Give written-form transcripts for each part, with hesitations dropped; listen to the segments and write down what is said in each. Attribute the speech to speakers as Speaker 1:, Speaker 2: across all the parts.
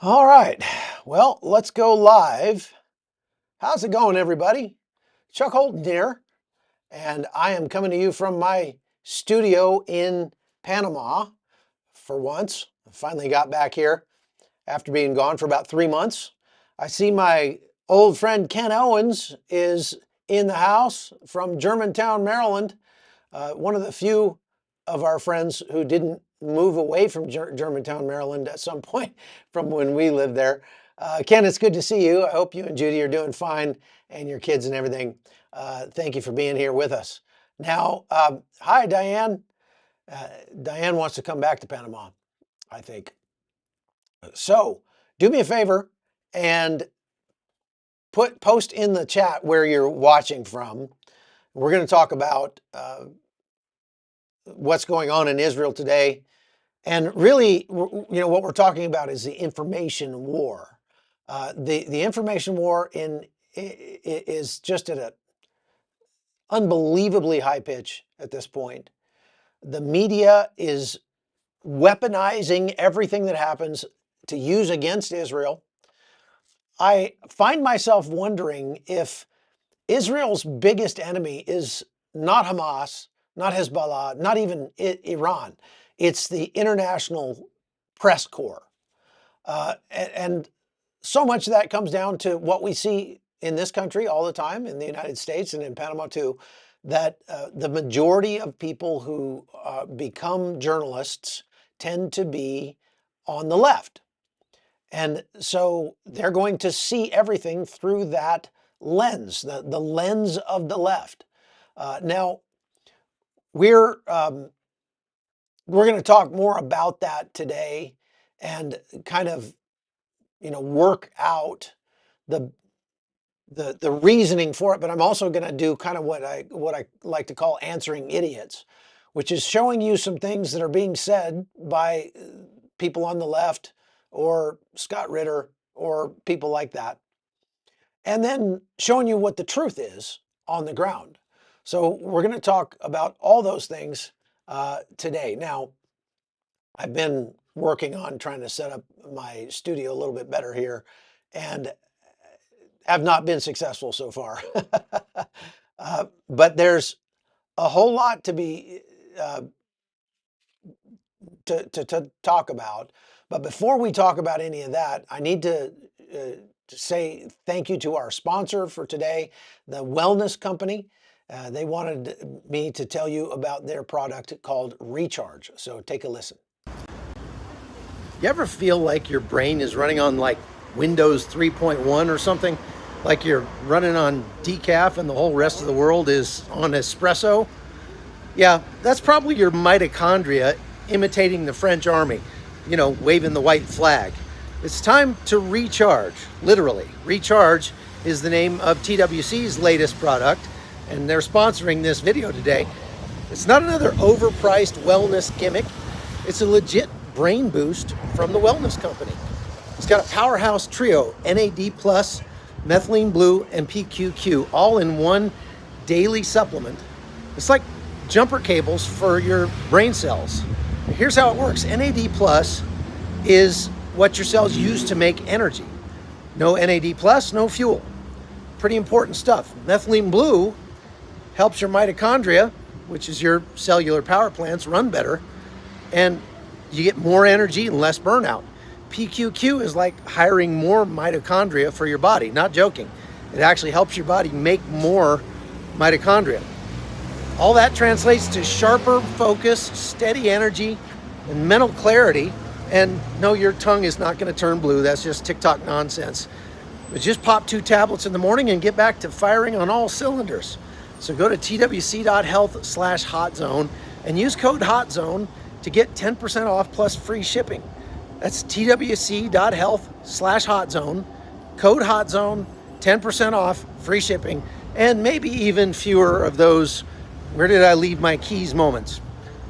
Speaker 1: All right. Well, let's go live. How's it going, everybody? Chuck Holton here, and I am coming to you from my studio in Panama for once. I finally got back here after being gone for about 3 months. I see my old friend Ken Owens is in the house from Germantown, Maryland. One of the few of our friends who didn't move away from Germantown, Maryland at some point from when we lived there. Ken, it's good to see you. I hope you and Judy are doing fine and your kids and everything. Thank you for being here with us. Now, hi, Diane. Diane wants to come back to Panama, I think. So do me a favor and post in the chat where you're watching from. We're going to talk about what's going on in Israel today. And really, what we're talking about is the information war. The information war is just at an unbelievably high pitch at this point. The media is weaponizing everything that happens to use against Israel. I find myself wondering if Israel's biggest enemy is not Hamas, not Hezbollah, not even Iran. It's the international press corps. And so much of that comes down to what we see in this country all the time, in the United States and in Panama too, that the majority of people who become journalists tend to be on the left. And so they're going to see everything through that lens, the lens of the left. Now, we're we're going to talk more about that today and kind of work out the the reasoning for it. But I'm also going to do kind of what I like to call answering idiots, which is showing you some things that are being said by people on the left or Scott Ritter or people like that, and then showing you what the truth is on the ground. So we're going to talk about all those things today. Now, I've been working on trying to set up my studio a little bit better here and have not been successful so far. But there's a whole lot to be uh, to talk about. But before we talk about any of that, I need to say thank you to our sponsor for today, the Wellness Company. They wanted me to tell you about their product called Recharge. So take a listen. You ever feel like your brain is running on like Windows 3.1 or something? Like you're running on decaf and the whole rest of the world is on espresso? Yeah, that's probably your mitochondria imitating the French army, waving the white flag. It's time to recharge, literally. Recharge is the name of TWC's latest product, and they're sponsoring this video today. It's not another overpriced wellness gimmick. It's a legit brain boost from the Wellness Company. It's got a powerhouse trio, NAD+, methylene blue, and PQQ, all in one daily supplement. It's like jumper cables for your brain cells. Here's how it works. NAD+ is what your cells use to make energy. No NAD+, no fuel. Pretty important stuff. Methylene blue helps your mitochondria, which is your cellular power plants, run better, and you get more energy and less burnout. PQQ is like hiring more mitochondria for your body. Not joking. It actually helps your body make more mitochondria. All that translates to sharper focus, steady energy, and mental clarity. And no, your tongue is not going to turn blue. That's just TikTok nonsense. But just pop 2 tablets in the morning and get back to firing on all cylinders. So go to twc.health/hotzone and use code HOTZONE to get 10% off plus free shipping. That's twc.health/hotzone, code HOTZONE, 10% off, free shipping, and maybe even fewer of those "where did I leave my keys" moments.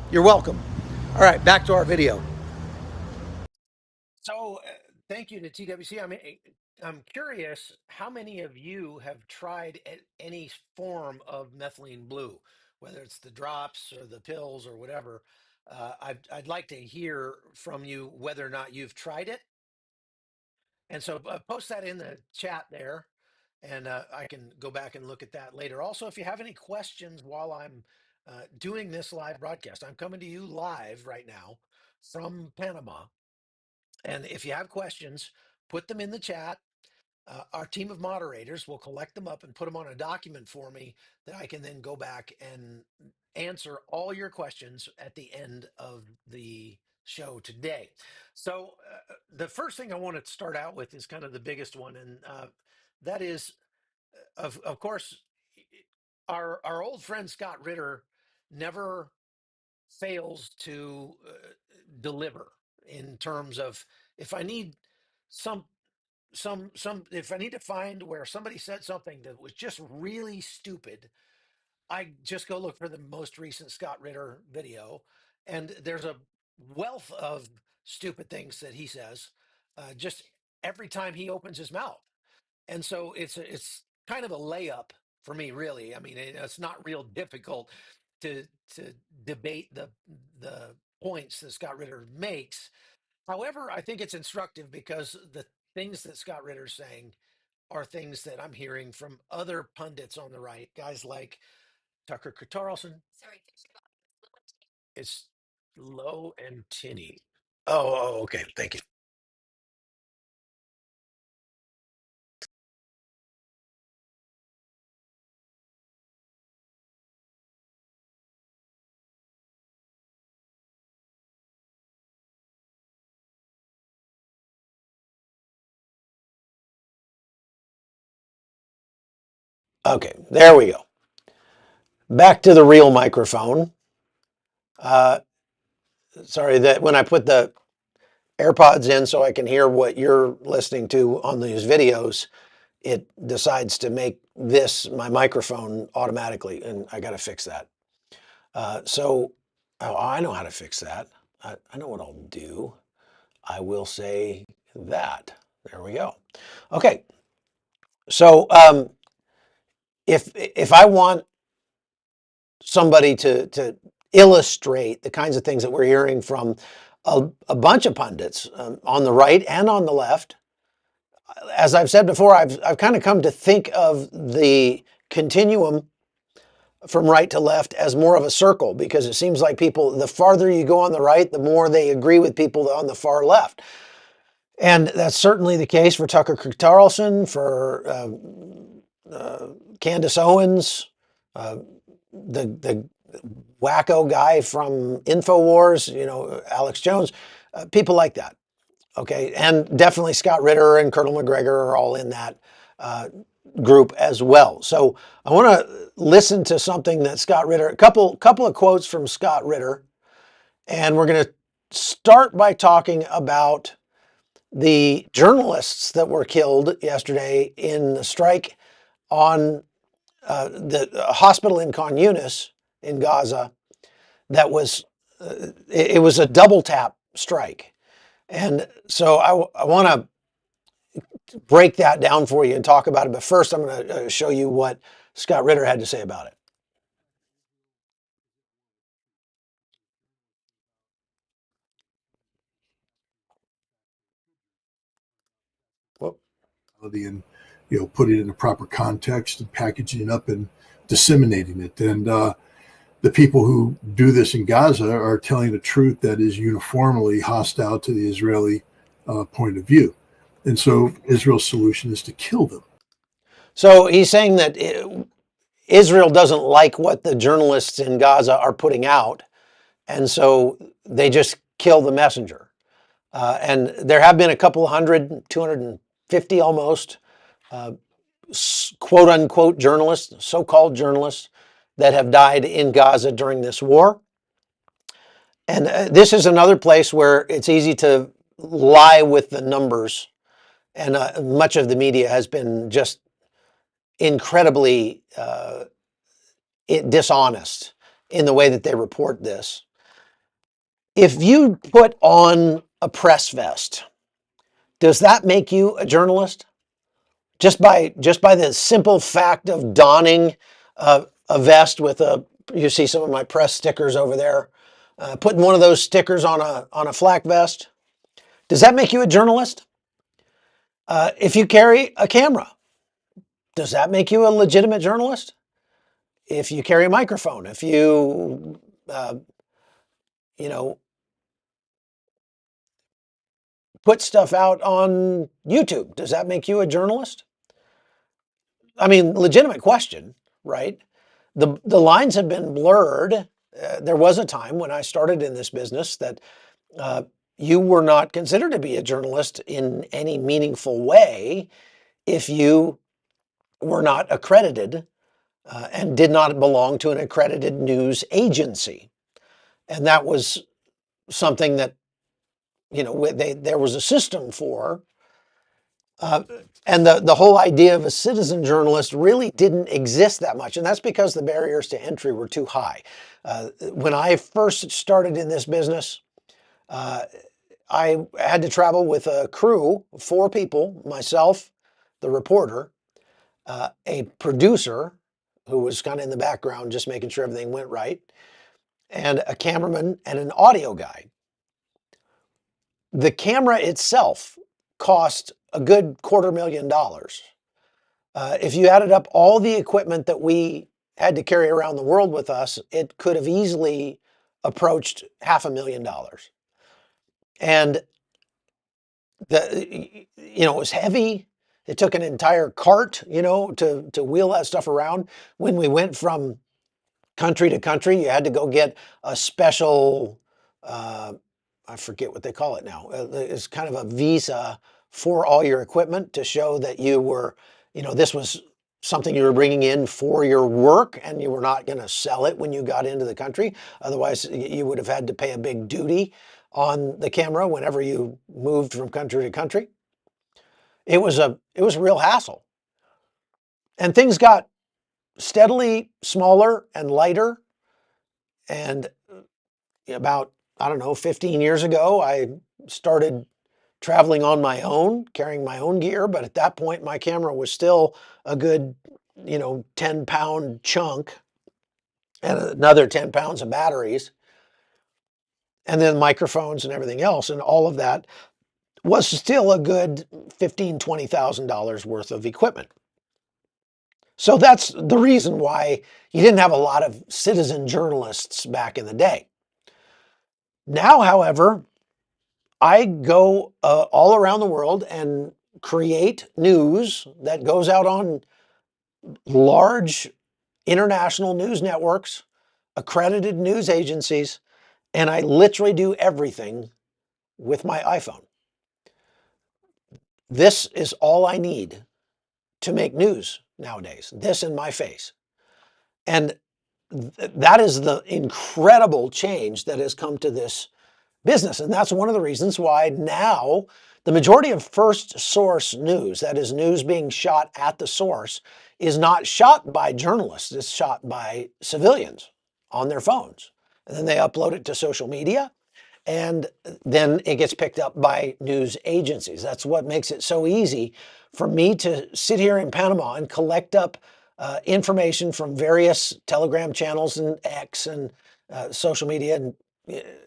Speaker 1: You're welcome. All right, back to our video. So, thank you to TWC. I'm curious how many of you have tried any form of methylene blue, whether it's the drops or the pills or whatever. I'd like to hear from you whether or not you've tried it. And so post that in the chat there, and I can go back and look at that later. Also, if you have any questions while I'm doing this live broadcast, I'm coming to you live right now from Panama. And if you have questions, put them in the chat. Our team of moderators will collect them up and put them on a document for me that I can then go back and answer all your questions at the end of the show today. So, the first thing I want to start out with is kind of the biggest one, and that is, of course, our old friend Scott Ritter never fails to deliver in terms of if I need some if I need to find where somebody said something that was just really stupid, I just go look for the most recent Scott Ritter video, and there's a wealth of stupid things that he says just every time he opens his mouth. And so it's kind of a layup for me, really. I mean, it's not real difficult to to debate the points that Scott Ritter makes. However, I think it's instructive because the things that Scott Ritter's saying are things that I'm hearing from other pundits on the right, guys like Tucker Carlson. It's low and tinny. Oh, okay. Thank you. Okay, there we go. Back to the real microphone. Uh, Sorry that when I put the AirPods in so I can hear what you're listening to on these videos, it decides to make this my microphone automatically, and I got to fix that. Oh, I know how to fix that. I know what I'll do. I will say that. There we go. Okay. So if I want somebody to illustrate the kinds of things that we're hearing from a bunch of pundits on the right and on the left, as I've said before, I've kind of come to think of the continuum from right to left as more of a circle, because it seems like people, the farther you go on the right, the more they agree with people on the far left. And that's certainly the case for Tucker Carlson, for Candace Owens, the wacko guy from InfoWars, Alex Jones, people like that. Okay, and definitely Scott Ritter and Colonel McGregor are all in that group as well. So I want to listen to something that Scott Ritter, a couple of quotes from Scott Ritter, and we're going to start by talking about the journalists that were killed yesterday in the strike on the hospital in Khan Yunis in Gaza. That was it was a double tap strike, and so I want to break that down for you and talk about it. But first, I'm going to show you what Scott Ritter had to say about it. Well,
Speaker 2: and put it in a proper context and packaging it up and disseminating it. And the people who do this in Gaza are telling a truth that is uniformly hostile to the Israeli point of view. And so Israel's solution is to kill them.
Speaker 1: So he's saying that Israel doesn't like what the journalists in Gaza are putting out, and so they just kill the messenger. And there have been a couple hundred, 250 almost, quote unquote journalists, so-called journalists, that have died in Gaza during this war. And this is another place where it's easy to lie with the numbers. And much of the media has been just incredibly dishonest in the way that they report this. If you put on a press vest, does that make you a journalist? Just by the simple fact of donning a vest with you see some of my press stickers over there, putting one of those stickers on a flak vest, does that make you a journalist? If you carry a camera, does that make you a legitimate journalist? If you carry a microphone, if you, uh, you know, put stuff out on YouTube, does that make you a journalist? I mean, legitimate question, right? The lines have been blurred. There was a time when I started in this business that uh, you were not considered to be a journalist in any meaningful way if you were not accredited and did not belong to an accredited news agency. And that was something that, there was a system for. Uh, and the whole idea of a citizen journalist really didn't exist that much. And that's because the barriers to entry were too high. When I first started in this business, uh, I had to travel with a crew, 4 people, myself, the reporter, a producer who was kind of in the background just making sure everything went right, and a cameraman and an audio guy. The camera itself cost a good $250,000. If you added up all the equipment that we had to carry around the world with us, it could have easily approached $500,000. And it was heavy. It took an entire cart, to wheel that stuff around. When we went from country to country, you had to go get a special, I forget what they call it now. It's kind of a visa for all your equipment to show that you were, this was something you were bringing in for your work and you were not going to sell it when you got into the country. Otherwise, you would have had to pay a big duty on the camera whenever you moved from country to country. It was a real hassle. And things got steadily smaller and lighter. And about, I don't know, 15 years ago, I started traveling on my own, carrying my own gear. But at that point, my camera was still a good, 10-pound chunk and another 10 pounds of batteries, and then microphones and everything else. And all of that was still a good $15,000, $20,000 worth of equipment. So that's the reason why you didn't have a lot of citizen journalists back in the day. Now, however, I go all around the world and create news that goes out on large international news networks, accredited news agencies, and I literally do everything with my iPhone. This is all I need to make news nowadays, this in my face. And that is the incredible change that has come to this business. And that's one of the reasons why now the majority of first source news, that is news being shot at the source, is not shot by journalists. It's shot by civilians on their phones. And then they upload it to social media, and then it gets picked up by news agencies. That's what makes it so easy for me to sit here in Panama and collect up information from various Telegram channels and X and social media. And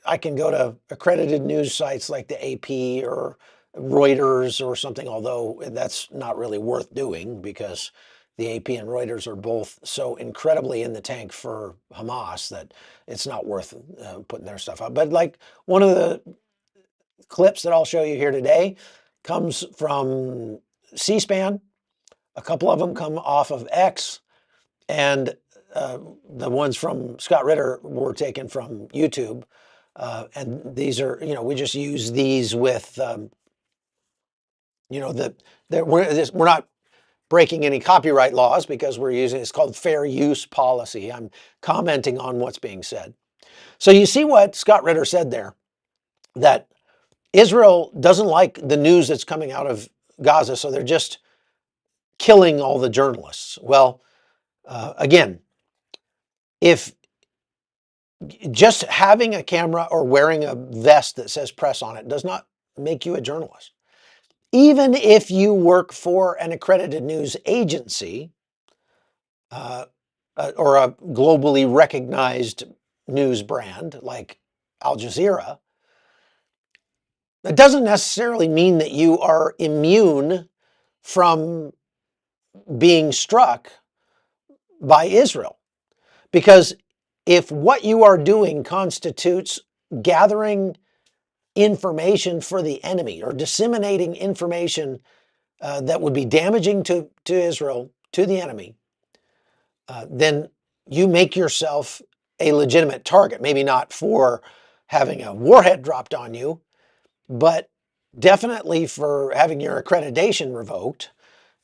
Speaker 1: I can go to accredited news sites like the AP or Reuters or something, although that's not really worth doing because the AP and Reuters are both so incredibly in the tank for Hamas that it's not worth putting their stuff out. But like one of the clips that I'll show you here today comes from C-SPAN. A couple of them come off of X, and the ones from Scott Ritter were taken from YouTube. And these are, we just use these with, we're not breaking any copyright laws because we're using, it's called fair use policy. I'm commenting on what's being said. So you see what Scott Ritter said there, that Israel doesn't like the news that's coming out of Gaza, so they're just killing all the journalists. Well, again, if just having a camera or wearing a vest that says press on it does not make you a journalist. Even if you work for an accredited news agency or a globally recognized news brand like Al Jazeera, That doesn't necessarily mean that you are immune from being struck by Israel. Because if what you are doing constitutes gathering information for the enemy or disseminating information that would be damaging to Israel, to the enemy, then you make yourself a legitimate target. Maybe not for having a warhead dropped on you, but definitely for having your accreditation revoked.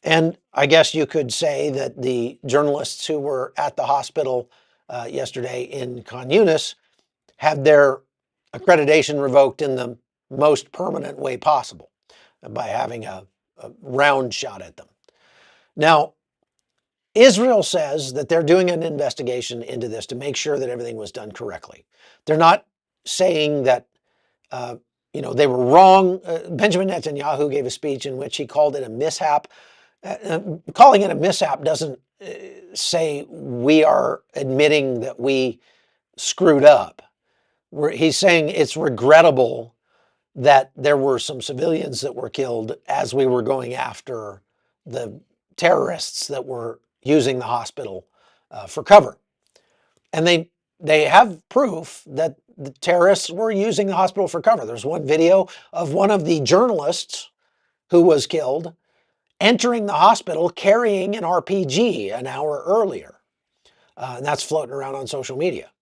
Speaker 1: And I guess you could say that the journalists who were at the hospital yesterday in Khan Yunis had their accreditation revoked in the most permanent way possible by having a round shot at them. Now, Israel says that they're doing an investigation into this to make sure that everything was done correctly. They're not saying that they were wrong. Benjamin Netanyahu gave a speech in which he called it a mishap. Calling it a mishap doesn't say we are admitting that we screwed up. He's saying it's regrettable that there were some civilians that were killed as we were going after the terrorists that were using the hospital for cover. And they have proof that the terrorists were using the hospital for cover. There's one video of one of the journalists who was killed entering the hospital carrying an RPG an hour earlier. And that's floating around on social media.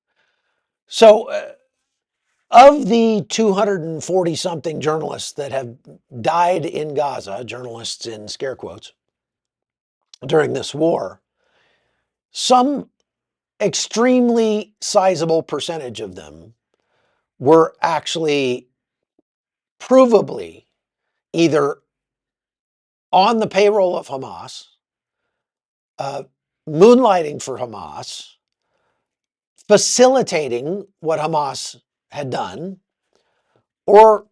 Speaker 1: So of the 240 something journalists that have died in Gaza, journalists in scare quotes, during this war, some extremely sizable percentage of them were actually provably either on the payroll of Hamas, moonlighting for Hamas, facilitating what Hamas had done, or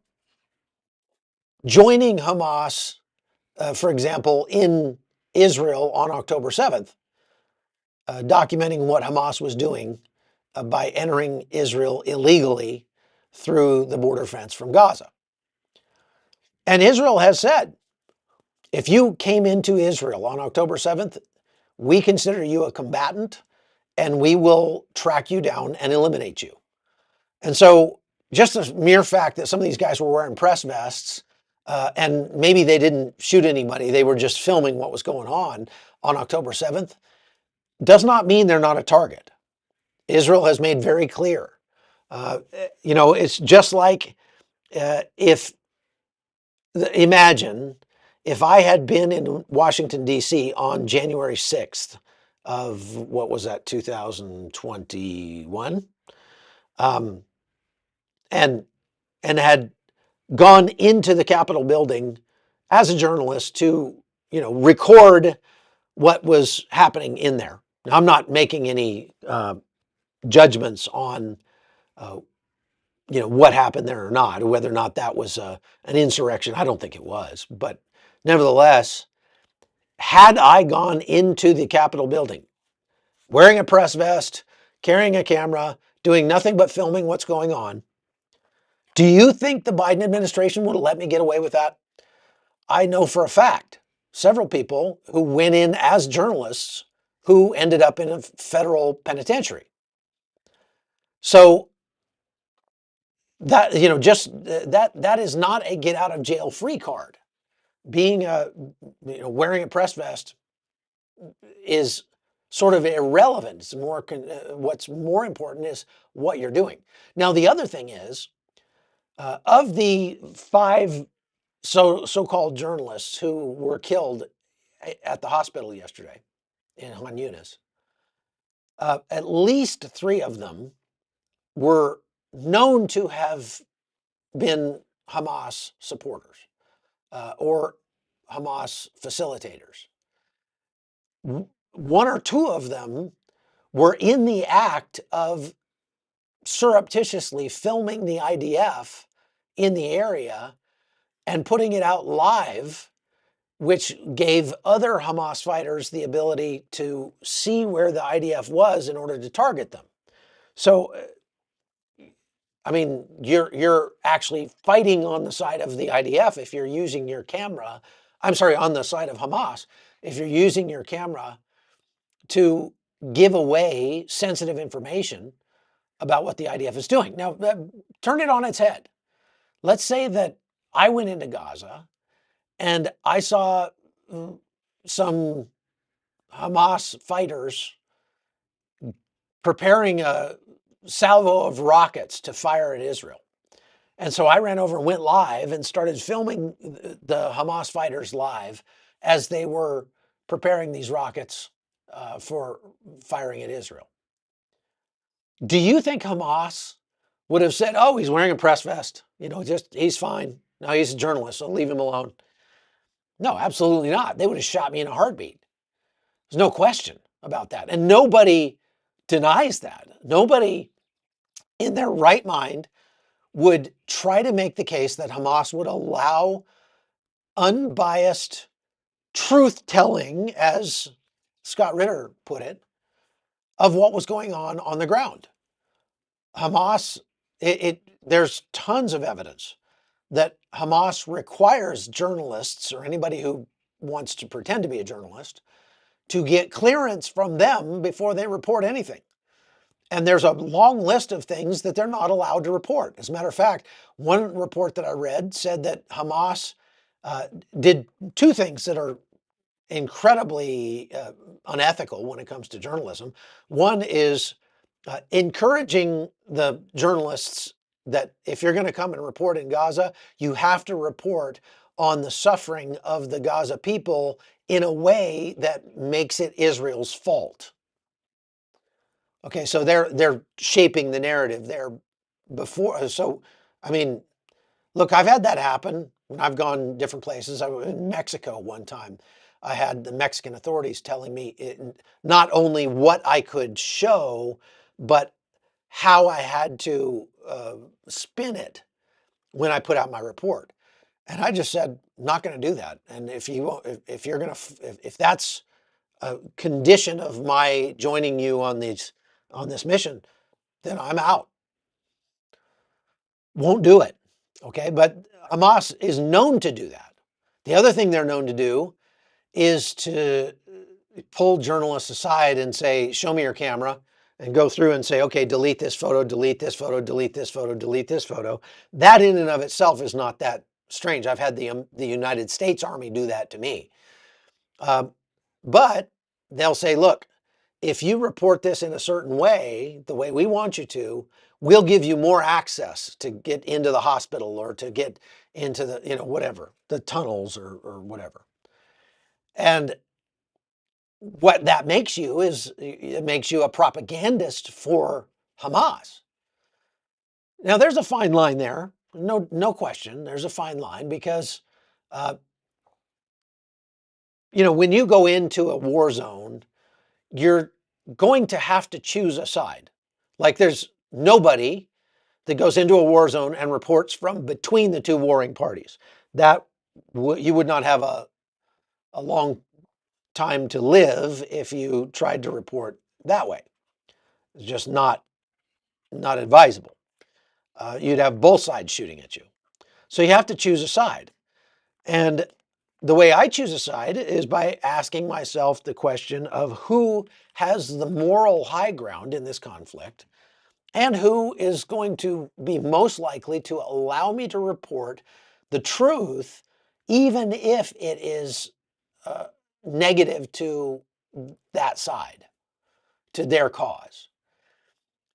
Speaker 1: joining Hamas, for example, in Israel on October 7th, documenting what Hamas was doing by entering Israel illegally through the border fence from Gaza. And Israel has said, if you came into Israel on October 7th, we consider you a combatant and we will track you down and eliminate you. And so just the mere fact that some of these guys were wearing press vests and maybe they didn't shoot anybody, they were just filming what was going on October 7th, does not mean they're not a target. Israel has made very clear. It's just like imagine if I had been in Washington, D.C. on January 6th of, what was that, 2021? And had gone into the Capitol building as a journalist to, record what was happening in there. Now, I'm not making any judgments on, what happened there or not, or whether or not that was an insurrection. I don't think it was. But nevertheless, had I gone into the Capitol building wearing a press vest, carrying a camera, doing nothing but filming what's going on, do you think the Biden administration would have let me get away with that? I know for a fact several people who went in as journalists who ended up in a federal penitentiary. So that, that is not a get out of jail free card. Being wearing a press vest is sort of irrelevant. It's more, what's more important is what you're doing. Now, the other thing is, of the 5 so-called journalists who were killed at the hospital yesterday in Khan Yunis, at least 3 of them were known to have been Hamas supporters or Hamas facilitators. 1 or 2 of them were in the act of surreptitiously filming the IDF in the area and putting it out live, which gave other Hamas fighters the ability to see where the IDF was in order to target them. So I mean, you're actually fighting on the side of the IDF if you're using your camera. I'm sorry, on the side of Hamas, if you're using your camera to give away sensitive information about what the IDF is doing. Now, turn it on its head. Let's say that I went into Gaza and I saw some Hamas fighters preparing a salvo of rockets to fire at Israel. And so I ran over and went live and started filming the Hamas fighters live as they were preparing these rockets for firing at Israel. Do you think Hamas would have said, "Oh, he's wearing a press vest. Just he's fine. No, he's a journalist, so leave him alone"? No, absolutely not. They would have shot me in a heartbeat. There's no question about that. And nobody denies that. Nobody in their right mind would try to make the case that Hamas would allow unbiased truth telling, as Scott Ritter put it, of what was going on the ground. Hamas, there's tons of evidence that Hamas requires journalists or anybody who wants to pretend to be a journalist to get clearance from them before they report anything. And there's a long list of things that they're not allowed to report. As a matter of fact, one report that I read said that Hamas did two things that are incredibly unethical when it comes to journalism. One is encouraging the journalists that if you're going to come and report in Gaza, you have to report on the suffering of the Gaza people in a way that makes it Israel's fault. Okay, so they're shaping the narrative there before. So, I mean, look, I've had that happen when I've gone different places. I was in Mexico one time. I had the Mexican authorities telling me not only what I could show, but how I had to spin it when I put out my report. And I just said, not going to do that. And if you're going to, if that's a condition of my joining you on this mission, then I'm out. Won't do it. Okay. But Hamas is known to do that. The other thing they're known to do is to pull journalists aside and say, show me your camera, and go through and say, okay, delete this photo, delete this photo, delete this photo, delete this photo. That in and of itself is not that strange. I've had the United States Army do that to me. But they'll say, look, if you report this in a certain way, the way we want you to, we'll give you more access to get into the hospital or to get into the, whatever, the tunnels or whatever. And what that makes you is it makes you a propagandist for Hamas. Now, there's a fine line there. No question. There's a fine line because, when you go into a war zone, you're going to have to choose a side. Like there's nobody that goes into a war zone and reports from between the two warring parties. That you would not have a long time to live if you tried to report that way. It's just not advisable. You'd have both sides shooting at you. So you have to choose a side. And the way I choose a side is by asking myself the question of who has the moral high ground in this conflict and who is going to be most likely to allow me to report the truth, even if it is negative to that side, to their cause.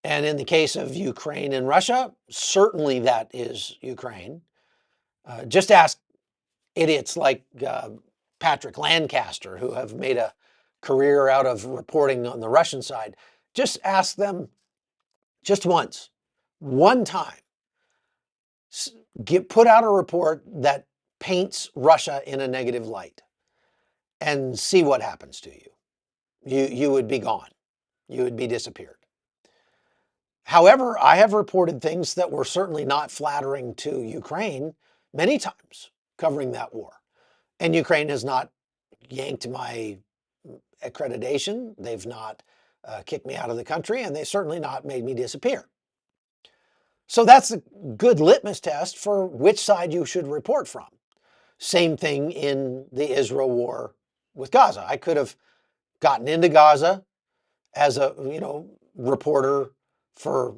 Speaker 1: And in the case of Ukraine and Russia, certainly that is Ukraine. Just ask idiots like Patrick Lancaster, who have made a career out of reporting on the Russian side. Just ask them just once, one time, put out a report that paints Russia in a negative light and see what happens to you. You would be gone. You would be disappeared. However, I have reported things that were certainly not flattering to Ukraine many times covering that war. And Ukraine has not yanked my accreditation. They've not kicked me out of the country, and they've certainly not made me disappear. So that's a good litmus test for which side you should report from. Same thing in the Israel war with Gaza. I could have gotten into Gaza as a, reporter for,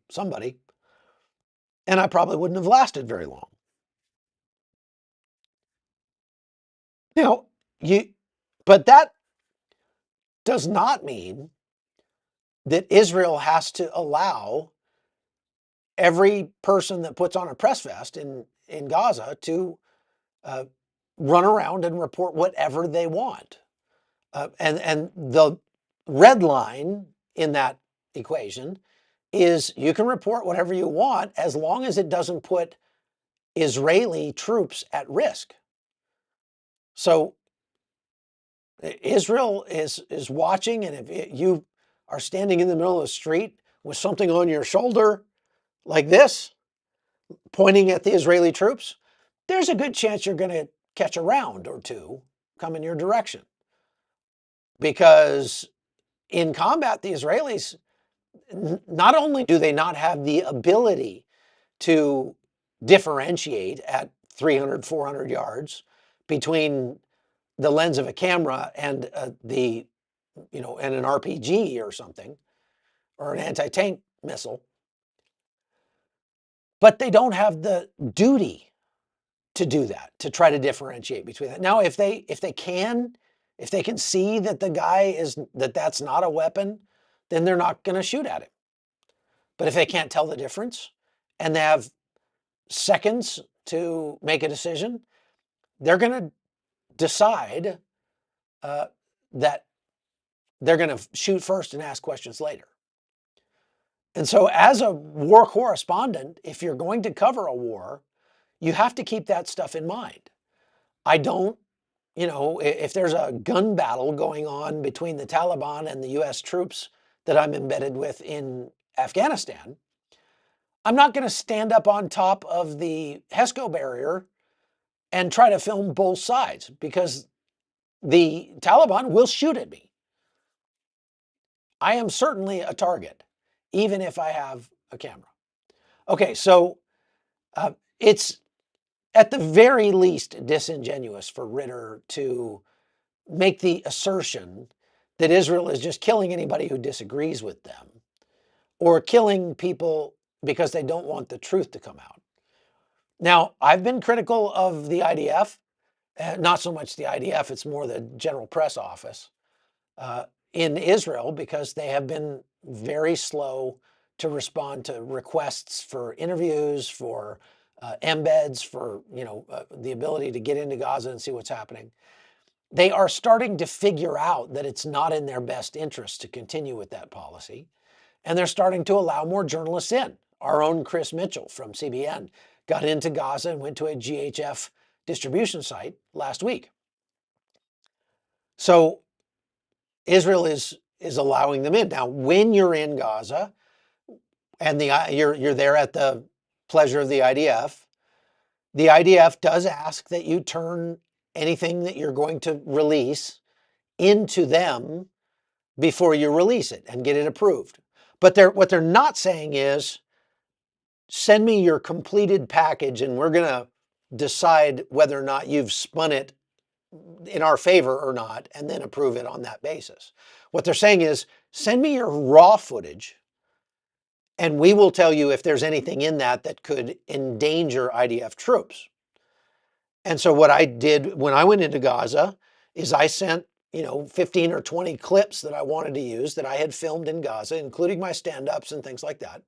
Speaker 1: somebody, and I probably wouldn't have lasted very long. You know, you, but that does not mean that Israel has to allow every person that puts on a press vest in Gaza to run around and report whatever they want. And the red line in that equation is you can report whatever you want as long as it doesn't put Israeli troops at risk. So Israel is watching, and if you are standing in the middle of the street with something on your shoulder like this, pointing at the Israeli troops, there's a good chance you're going to catch a round or two come in your direction. Because in combat, the Israelis, not only do they not have the ability to differentiate at 300, 400 yards between the lens of a camera and and an RPG or something, or an anti-tank missile, but they don't have the duty to do that, to try to differentiate between that. Now, if they can see that the guy that's not a weapon, then they're not going to shoot at him. But if they can't tell the difference and they have seconds to make a decision, they're going to decide that they're going to shoot first and ask questions later. And so as a war correspondent, if you're going to cover a war, you have to keep that stuff in mind. I don't, if there's a gun battle going on between the Taliban and the US troops that I'm embedded with in Afghanistan, I'm not going to stand up on top of the HESCO barrier and try to film both sides, because the Taliban will shoot at me. I am certainly a target, even if I have a camera. Okay, so it's at the very least disingenuous for Ritter to make the assertion that Israel is just killing anybody who disagrees with them, or killing people because they don't want the truth to come out. Now, I've been critical of the IDF, not so much the IDF, it's more the General Press Office in Israel, because they have been very slow to respond to requests for interviews, for embeds, for the ability to get into Gaza and see what's happening. They are starting to figure out that it's not in their best interest to continue with that policy, and they're starting to allow more journalists in. Our own Chris Mitchell from CBN got into Gaza and went to a GHF distribution site last week. So Israel is allowing them in. Now, when you're in Gaza and you're there at the pleasure of the IDF does ask that you turn anything that you're going to release into them before you release it and get it approved. But what they're not saying is, send me your completed package and we're going to decide whether or not you've spun it in our favor or not, and then approve it on that basis. What they're saying is, send me your raw footage and we will tell you if there's anything in that that could endanger IDF troops. And so what I did when I went into Gaza is I sent 15 or 20 clips that I wanted to use that I had filmed in Gaza, including my stand-ups and things like that,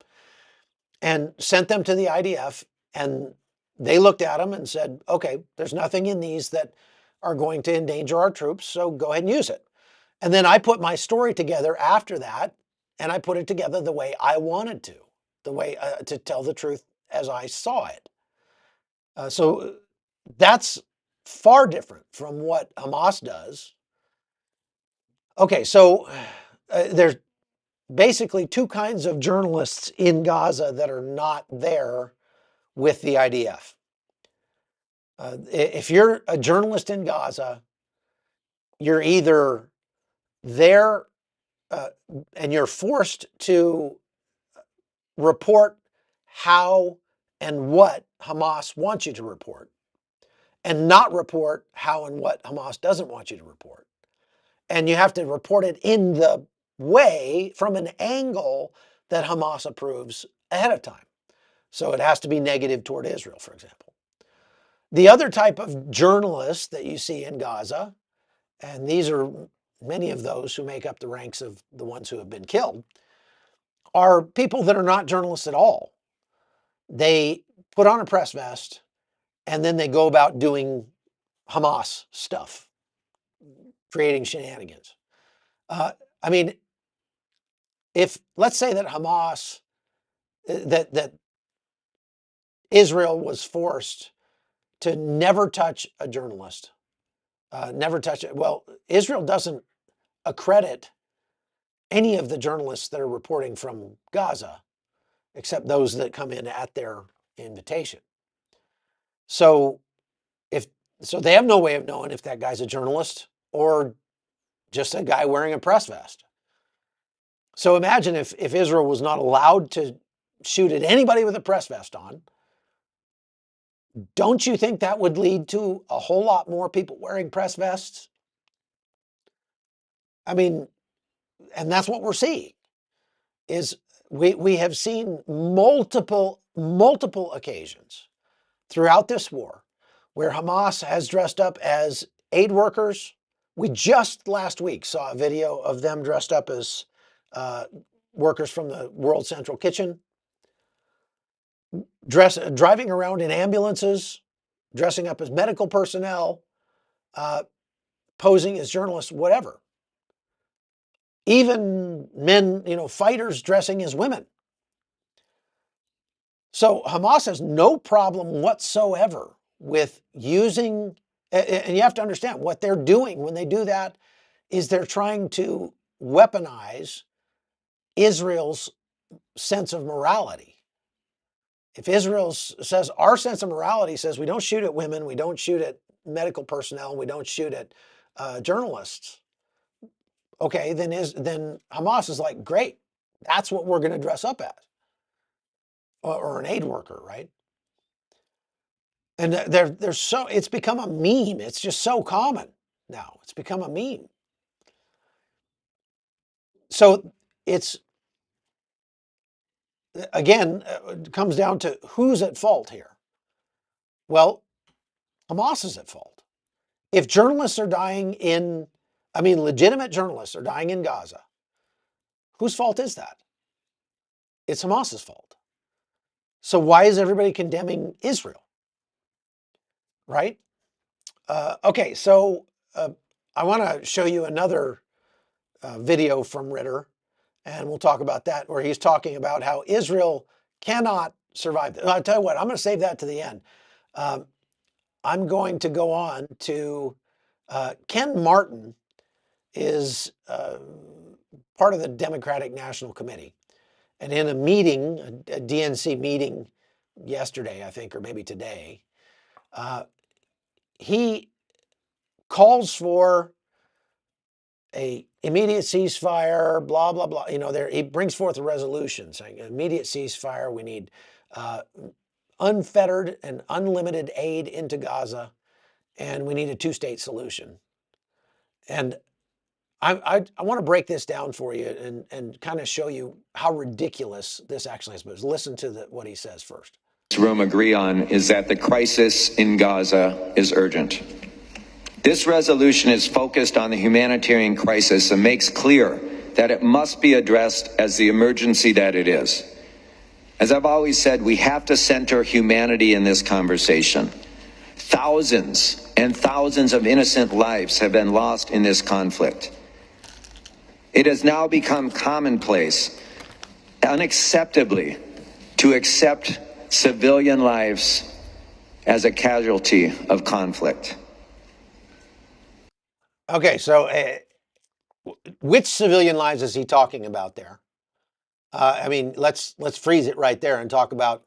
Speaker 1: and sent them to the IDF, and they looked at them and said, okay, there's nothing in these that are going to endanger our troops, so go ahead and use it. And then I put my story together after that, and I put it together the way I wanted to, the way to tell the truth as I saw it. So that's far different from what Hamas does. Okay, so there's basically two kinds of journalists in Gaza that are not there with the IDF. If you're a journalist in Gaza, you're either there and you're forced to report how and what Hamas wants you to report, and not report how and what Hamas doesn't want you to report. And you have to report it in the way, from an angle that Hamas approves ahead of time. So it has to be negative toward Israel, for example. The other type of journalists that you see in Gaza, and these are many of those who make up the ranks of the ones who have been killed, are people that are not journalists at all. They put on a press vest and then they go about doing Hamas stuff, creating shenanigans. I mean, if let's say that Hamas, that Israel was forced to never touch a journalist, never touch it. Well, Israel doesn't accredit any of the journalists that are reporting from Gaza, except those that come in at their invitation. So they have no way of knowing if that guy's a journalist or just a guy wearing a press vest. So imagine if Israel was not allowed to shoot at anybody with a press vest on. Don't you think that would lead to a whole lot more people wearing press vests? I mean, and that's what we're seeing, is we have seen multiple occasions throughout this war where Hamas has dressed up as aid workers. We just last week saw a video of them dressed up as workers from the World Central Kitchen, driving around in ambulances, dressing up as medical personnel, posing as journalists, whatever. Even men, fighters dressing as women. So Hamas has no problem whatsoever with using, and you have to understand what they're doing when they do that is they're trying to weaponize Israel's sense of morality. If Israel says, our sense of morality says we don't shoot at women, we don't shoot at medical personnel, we don't shoot at journalists, okay, then Hamas is like, great, that's what we're going to dress up as, or an aid worker, right? And it's become a meme. It's just so common now. It's become a meme. So it's, again, it comes down to who's at fault here. Well, Hamas is at fault. If journalists are dying legitimate journalists are dying in Gaza, whose fault is that? It's Hamas's fault. So why is everybody condemning Israel? Right? Okay, so I want to show you another video from Ritter, and we'll talk about that, where he's talking about how Israel cannot survive. I'll tell you what, I'm going to save that to the end. I'm going to go on to Ken Martin is part of the Democratic National Committee. And in a meeting, a DNC meeting yesterday, I think, or maybe today, he calls for a immediate ceasefire, blah, blah, blah. He brings forth a resolution saying immediate ceasefire. We need unfettered and unlimited aid into Gaza, and we need a two-state solution. And I want to break this down for you and kind of show you how ridiculous this actually is. But listen to what he says first.
Speaker 3: This room agree on is that the crisis in Gaza is urgent. This resolution is focused on the humanitarian crisis and makes clear that it must be addressed as the emergency that it is. As I've always said, we have to center humanity in this conversation. Thousands and thousands of innocent lives have been lost in this conflict. It has now become commonplace, unacceptably, to accept civilian lives as a casualty of conflict.
Speaker 1: Okay, so which civilian lives is he talking about there? Let's freeze it right there and talk about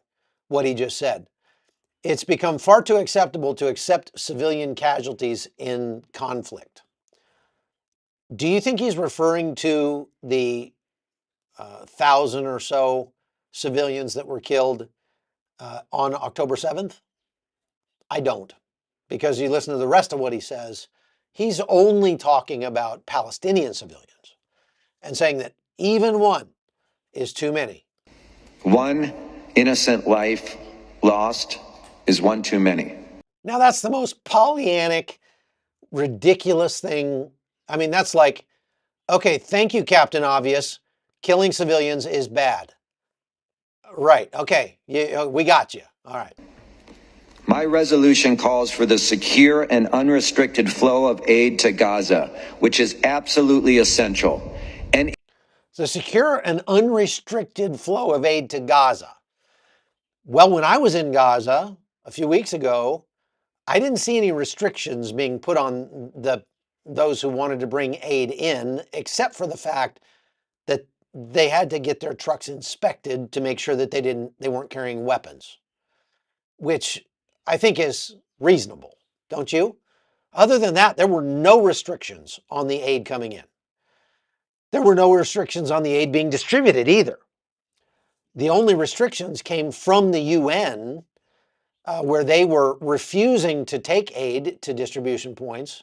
Speaker 1: what he just said. It's become far too acceptable to accept civilian casualties in conflict. Do you think he's referring to the 1,000 or so civilians that were killed on October 7th? I don't. Because you listen to the rest of what he says, he's only talking about Palestinian civilians and saying that even one is too many.
Speaker 3: One innocent life lost is one too many.
Speaker 1: Now that's the most Pollyannic, ridiculous thing. I mean, that's like, okay, thank you, Captain Obvious. Killing civilians is bad. Right, okay, we got you. All right.
Speaker 3: My resolution calls for the secure and unrestricted flow of aid to Gaza, which is absolutely essential. And
Speaker 1: the secure and unrestricted flow of aid to Gaza. Well, when I was in Gaza a few weeks ago, I didn't see any restrictions being put on those who wanted to bring aid in, except for the fact that they had to get their trucks inspected to make sure that they weren't carrying weapons, which I think is reasonable, don't you? Other than that, there were no restrictions on the aid coming in. There were no restrictions on the aid being distributed either. The only restrictions came from the UN, where they were refusing to take aid to distribution points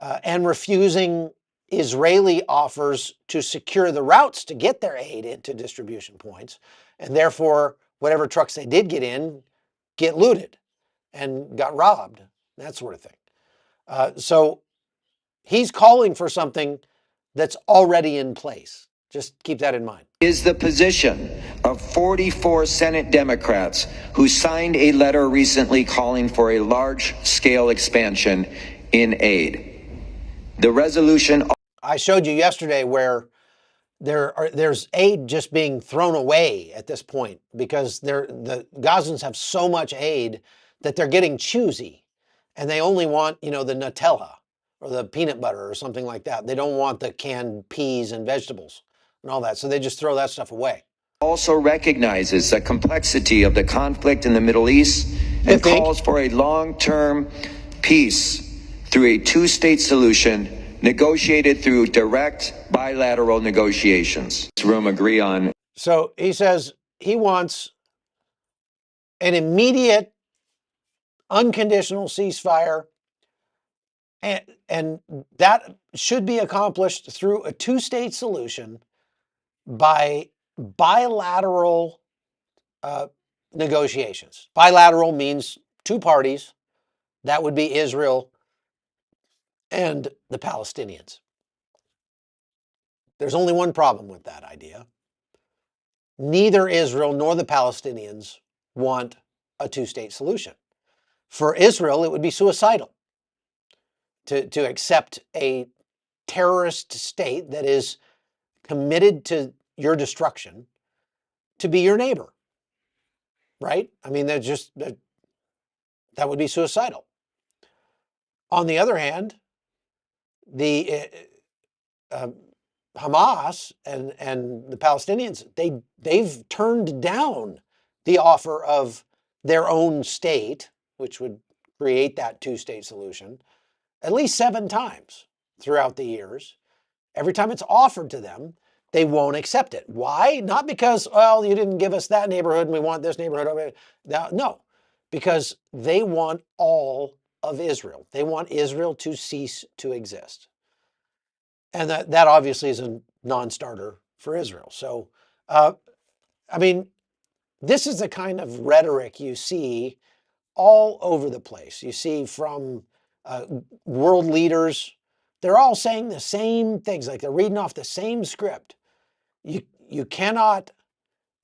Speaker 1: and refusing Israeli offers to secure the routes to get their aid into distribution points. And therefore, whatever trucks they did get looted and got robbed, that sort of thing. So he's calling for something that's already in place. Just keep that in mind.
Speaker 3: Is the position of 44 Senate Democrats who signed a letter recently calling for a large-scale expansion in aid. The resolution...
Speaker 1: I showed you yesterday where there's aid just being thrown away at this point because the Gazans have so much aid that they're getting choosy, and they only want, the Nutella or the peanut butter or something like that. They don't want the canned peas and vegetables and all that, so they just throw that stuff away.
Speaker 3: Also recognizes the complexity of the conflict in the Middle East and calls for a long-term peace through a two-state solution negotiated through direct bilateral negotiations. This room agree on.
Speaker 1: So he says he wants an immediate, unconditional ceasefire, and that should be accomplished through a two-state solution by bilateral negotiations. Bilateral means two parties. That would be Israel and the Palestinians. There's only one problem with that idea. Neither Israel nor the Palestinians want a two-state solution. For Israel, it would be suicidal to accept a terrorist state that is committed to your destruction to be your neighbor, right? I mean, that would be suicidal. On the other hand, the Hamas and the Palestinians, they've turned down the offer of their own state, which would create that two-state solution, at least 7 times throughout the years. Every time it's offered to them, they won't accept it. Why? Not because, well, you didn't give us that neighborhood and we want this neighborhood over here. No, because they want all of Israel. They want Israel to cease to exist. And that obviously is a non-starter for Israel. So, I mean, this is the kind of rhetoric you see all over the place. You see from world leaders, they're all saying the same things, like they're reading off the same script. You cannot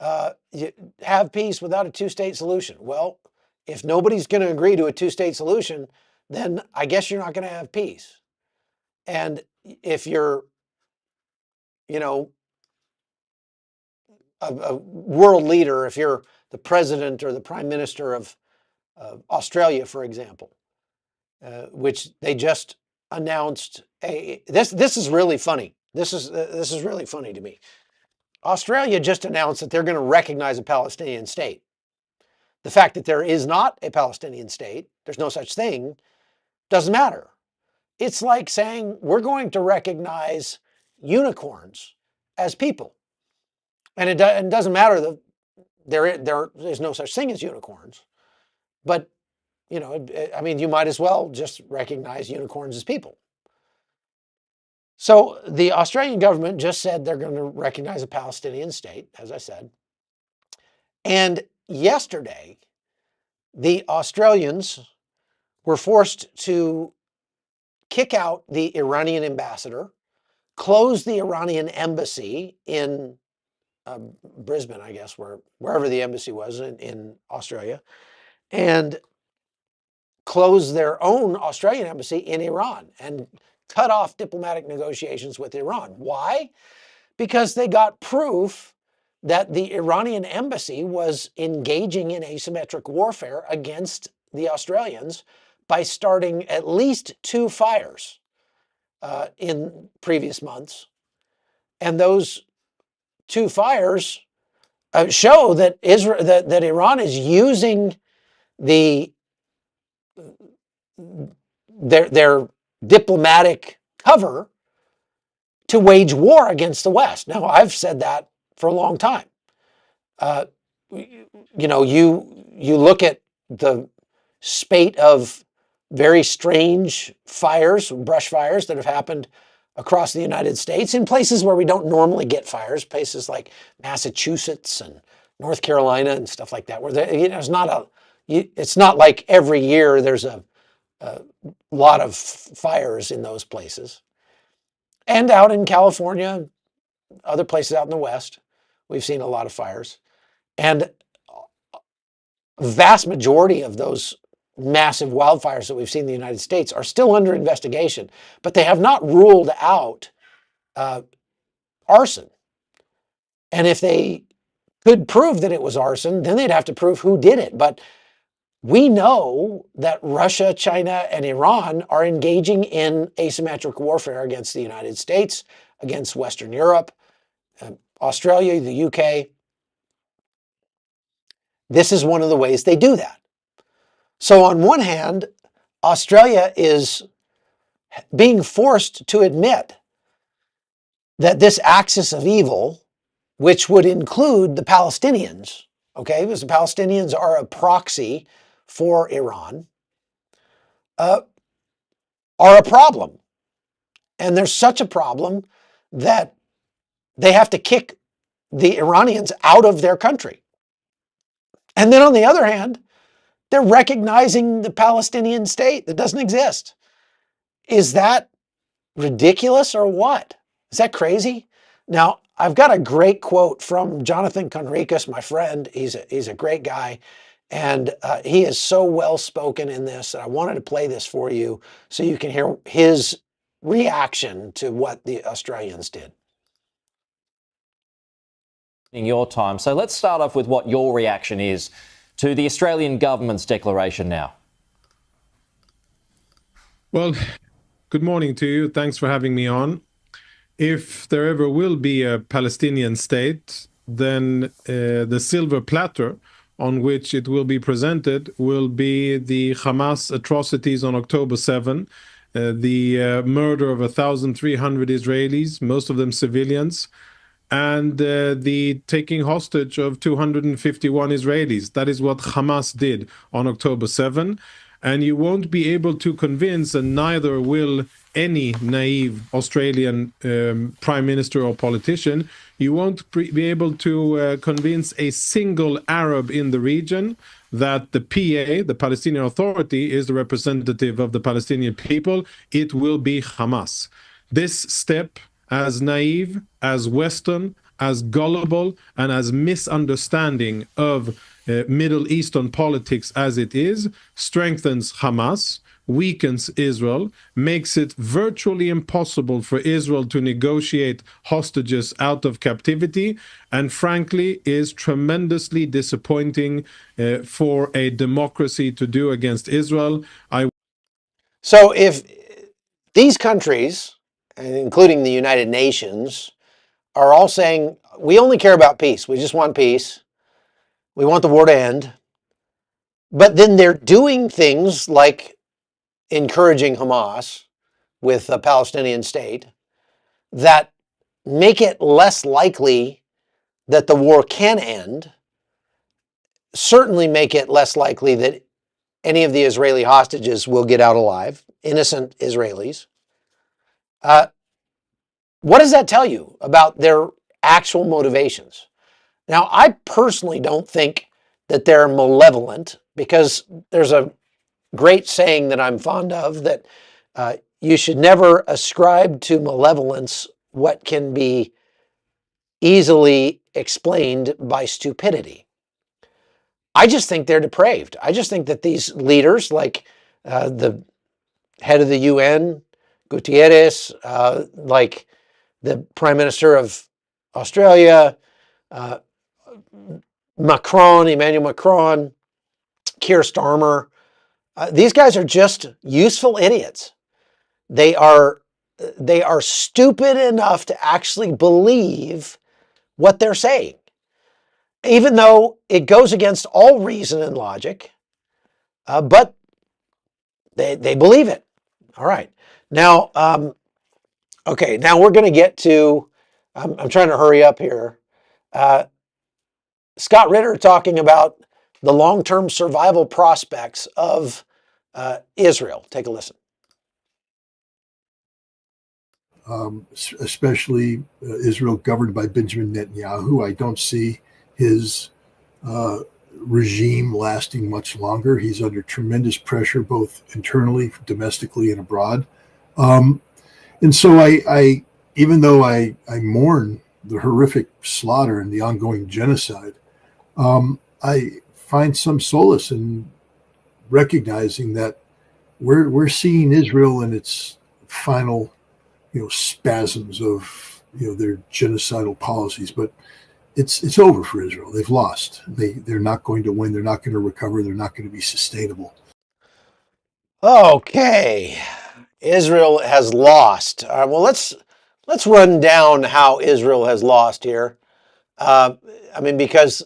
Speaker 1: have peace without a two-state solution. Well, if nobody's going to agree to a two-state solution, then I guess you're not going to have peace. And if you're, a world leader, if you're the president or the prime minister of Australia, for example, which they just announced this is really funny. This is really funny to me. Australia just announced that they're going to recognize a Palestinian state. The fact that there is not a Palestinian state, there's no such thing, doesn't matter. It's like saying we're going to recognize unicorns as people. And it doesn't matter there's no such thing as unicorns. But, I mean, you might as well just recognize unicorns as people. So the Australian government just said they're going to recognize a Palestinian state, as I said. And yesterday, the Australians were forced to kick out the Iranian ambassador, close the Iranian embassy in Brisbane, I guess, wherever the embassy was in Australia, and close their own Australian embassy in Iran and cut off diplomatic negotiations with Iran. Why? Because they got proof that the Iranian embassy was engaging in asymmetric warfare against the Australians by starting at least 2 fires in previous months. And those 2 fires show that that Iran is using their diplomatic cover to wage war against the West. Now, I've said that for a long time. You look at the spate of very strange fires, brush fires that have happened across the United States in places where we don't normally get fires, places like Massachusetts and North Carolina and stuff like that, where it's not like every year there's a lot of fires in those places. And out in California, other places out in the West, we've seen a lot of fires. And a vast majority of those massive wildfires that we've seen in the United States are still under investigation, but they have not ruled out arson. And if they could prove that it was arson, then they'd have to prove who did it. But we know that Russia, China, and Iran are engaging in asymmetric warfare against the United States, against Western Europe, Australia, the UK. This is one of the ways they do that. So on one hand, Australia is being forced to admit that this axis of evil, which would include the Palestinians, okay, because the Palestinians are a proxy for Iran, are a problem. And there's such a problem that they have to kick the Iranians out of their country. And then on the other hand, they're recognizing the Palestinian state that doesn't exist. Is that ridiculous or what? Is that crazy? Now, I've got a great quote from Jonathan Conricus, my friend. He's a great guy. And he is so well spoken in this. And I wanted to play this for you so you can hear his reaction to what the Australians did.
Speaker 4: In your time. So let's start off with what your reaction is to the Australian government's declaration now.
Speaker 5: Well, good morning to you. Thanks for having me on. If there ever will be a Palestinian state, then the silver platter on which it will be presented will be the Hamas atrocities on October 7, the murder of 1,300 Israelis, most of them civilians, and the taking hostage of 251 Israelis. That is what Hamas did on October 7. And you won't be able to convince, and neither will any naive Australian prime minister or politician, you won't be able to convince a single Arab in the region that the PA, the Palestinian Authority, is the representative of the Palestinian people. It will be Hamas. This step, as naive, as Western, as gullible, and as misunderstanding of Middle Eastern politics as it is, strengthens Hamas, weakens Israel, makes it virtually impossible for Israel to negotiate hostages out of captivity, and frankly is tremendously disappointing for a democracy to do against Israel.
Speaker 1: So if these countries, including the United Nations, are all saying, we only care about peace, we just want peace, we want the war to end, but then they're doing things like encouraging Hamas with a Palestinian state that make it less likely that the war can end, certainly make it less likely that any of the Israeli hostages will get out alive, innocent Israelis. What does that tell you about their actual motivations? Now, I personally don't think that they're malevolent, because there's a great saying that I'm fond of that you should never ascribe to malevolence what can be easily explained by stupidity. I just think they're depraved. I just think that these leaders, like the head of the UN, Gutierrez, like the Prime Minister of Australia, Emmanuel Macron, Keir Starmer, these guys are just useful idiots. They are stupid enough to actually believe what they're saying, even though it goes against all reason and logic, but they believe it. All right. Now, okay, now we're going to get to, I'm trying to hurry up here. Scott Ritter talking about the long-term survival prospects of Israel. Take a listen.
Speaker 2: Especially Israel governed by Benjamin Netanyahu. I don't see his regime lasting much longer. He's under tremendous pressure, both internally, domestically, and abroad. And so I even though I mourn the horrific slaughter and the ongoing genocide, I find some solace in recognizing that we're seeing Israel in its final, spasms of, their genocidal policies. But it's over for Israel. They've lost. They're not going to win. They're not going to recover. They're not going to be sustainable.
Speaker 1: Okay, Israel has lost. Well, let's run down how Israel has lost here. Because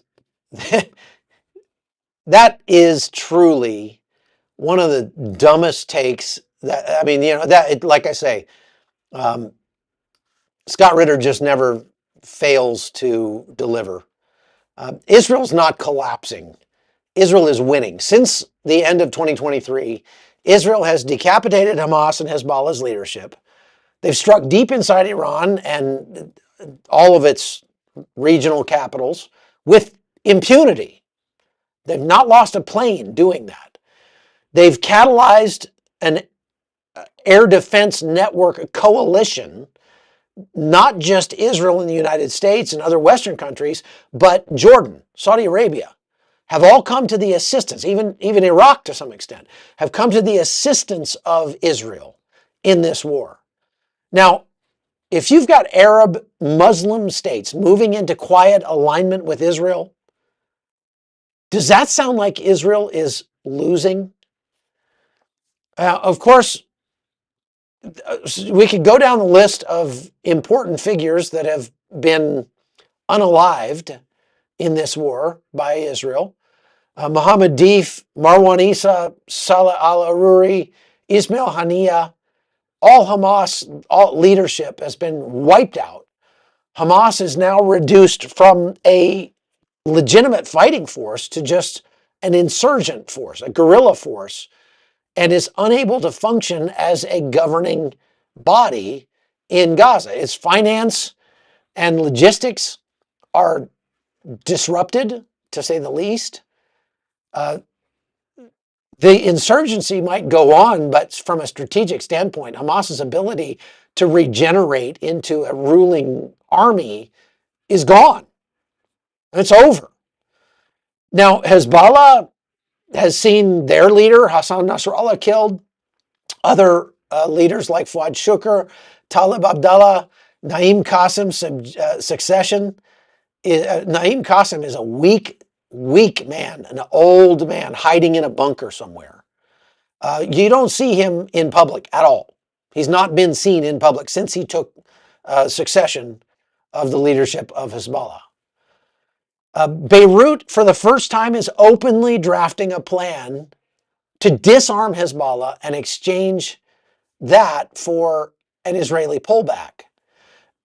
Speaker 1: that is truly one of the dumbest takes that, like I say, Scott Ritter just never fails to deliver. Israel's not collapsing. Israel is winning. Since the end of 2023, Israel has decapitated Hamas and Hezbollah's leadership. They've struck deep inside Iran and all of its regional capitals with impunity. They've not lost a plane doing that. They've catalyzed an air defense network coalition, not just Israel and the United States and other Western countries, but Jordan, Saudi Arabia, have all come to the assistance, even Iraq to some extent, have come to the assistance of Israel in this war. Now, if you've got Arab Muslim states moving into quiet alignment with Israel, does that sound like Israel is losing? Of course, we could go down the list of important figures that have been unalived in this war by Israel. Mohammed Deif, Marwan Issa, Salah al-Aruri, Ismail Haniyeh, all Hamas, all leadership has been wiped out. Hamas is now reduced from a legitimate fighting force to just an insurgent force, a guerrilla force, and is unable to function as a governing body in Gaza. Its finance and logistics are disrupted, to say the least. The insurgency might go on, but from a strategic standpoint, Hamas's ability to regenerate into a ruling army is gone. It's over. Now, Hezbollah has seen their leader, Hassan Nasrallah, killed. Other leaders like Fuad Shukr, Talib Abdallah, Naim Qasim's succession. Naim Qasim is a weak man, an old man hiding in a bunker somewhere. You don't see him in public at all. He's not been seen in public since he took succession of the leadership of Hezbollah. Beirut, for the first time, is openly drafting a plan to disarm Hezbollah and exchange that for an Israeli pullback.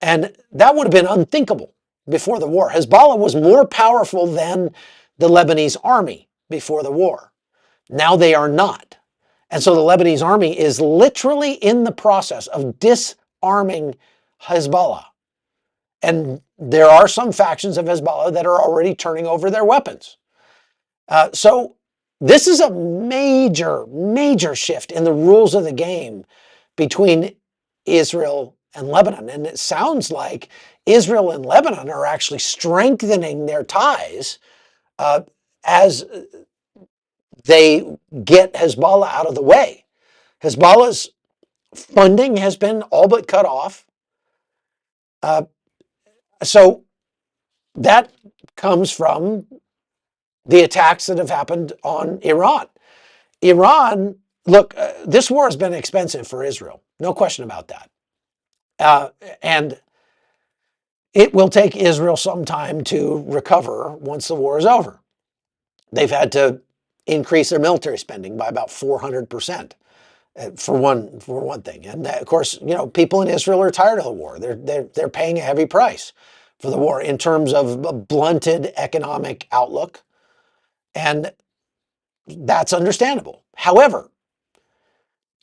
Speaker 1: And that would have been unthinkable before the war. Hezbollah was more powerful than the Lebanese army before the war. Now they are not. And so the Lebanese army is literally in the process of disarming Hezbollah. And there are some factions of Hezbollah that are already turning over their weapons. So this is a major, major shift in the rules of the game between Israel and Lebanon. And it sounds like Israel and Lebanon are actually strengthening their ties as they get Hezbollah out of the way. Hezbollah's funding has been all but cut off. So that comes from the attacks that have happened on Iran. Iran, look, this war has been expensive for Israel. No question about that. And it will take Israel some time to recover once the war is over. They've had to increase their military spending by about 400%. For one thing, and of course, people in Israel are tired of the war. They're paying a heavy price for the war in terms of a blunted economic outlook, and that's understandable. However,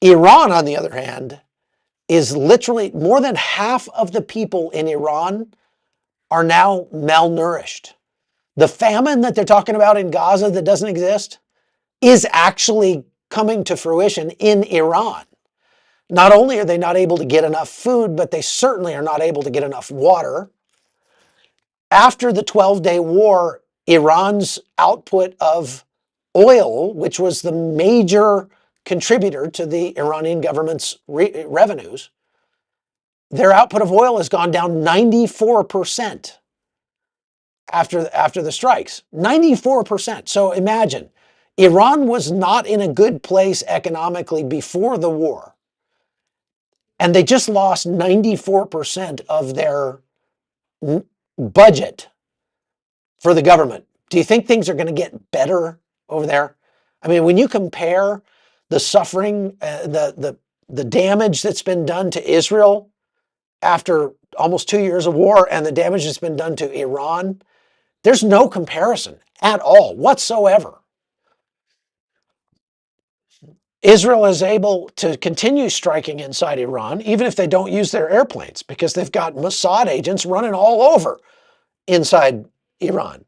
Speaker 1: Iran, on the other hand, is literally more than half of the people in Iran are now malnourished. The famine that they're talking about in Gaza that doesn't exist is actually coming to fruition in Iran. Not only are they not able to get enough food, but they certainly are not able to get enough water. After the 12-day war, Iran's output of oil, which was the major contributor to the Iranian government's revenues, their output of oil has gone down 94% after the strikes. 94%. So imagine, Iran was not in a good place economically before the war. And they just lost 94% of their budget for the government. Do you think things are going to get better over there? I mean, when you compare the suffering, the damage that's been done to Israel after almost 2 years of war and the damage that's been done to Iran, there's no comparison at all whatsoever. Israel is able to continue striking inside Iran, even if they don't use their airplanes, because they've got Mossad agents running all over inside Iran.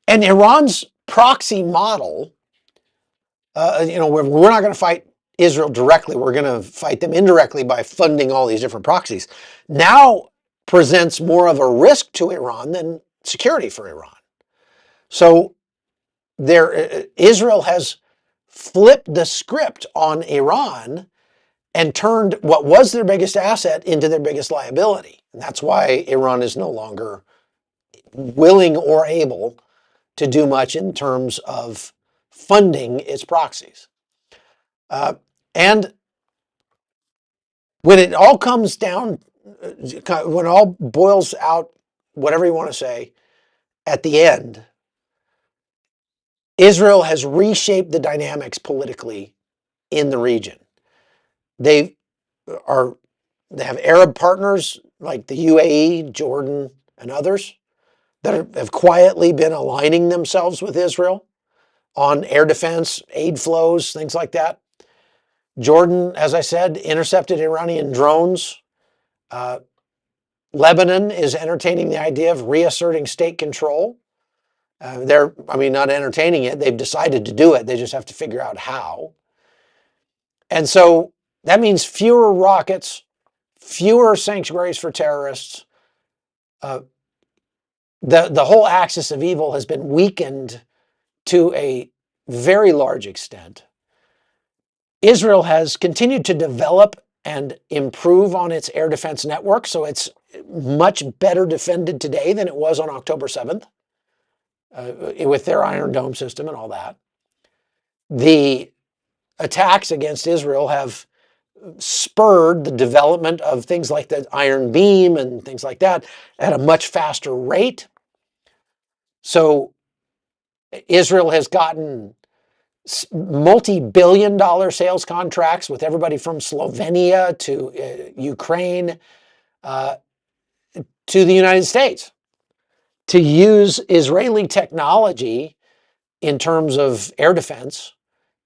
Speaker 1: And Iran's proxy model, we're not going to fight Israel directly. We're going to fight them indirectly by funding all these different proxies, now presents more of a risk to Iran than security for Iran. So Israel has flipped the script on Iran and turned what was their biggest asset into their biggest liability. And that's why Iran is no longer willing or able to do much in terms of funding its proxies. And when it all comes down, when it all boils out, whatever you want to say, at the end, Israel has reshaped the dynamics politically in the region. They have Arab partners like the UAE, Jordan, and others that have quietly been aligning themselves with Israel on air defense, aid flows, things like that. Jordan, as I said, intercepted Iranian drones. Lebanon is entertaining the idea of reasserting state control. They're not entertaining it. They've decided to do it. They just have to figure out how. And so that means fewer rockets, fewer sanctuaries for terrorists. The whole axis of evil has been weakened to a very large extent. Israel has continued to develop and improve on its air defense network, so it's much better defended today than it was on October 7th. With their Iron Dome system and all that. The attacks against Israel have spurred the development of things like the Iron Beam and things like that at a much faster rate. So Israel has gotten multi-billion-dollar sales contracts with everybody from Slovenia to Ukraine to the United States. to use Israeli technology in terms of air defense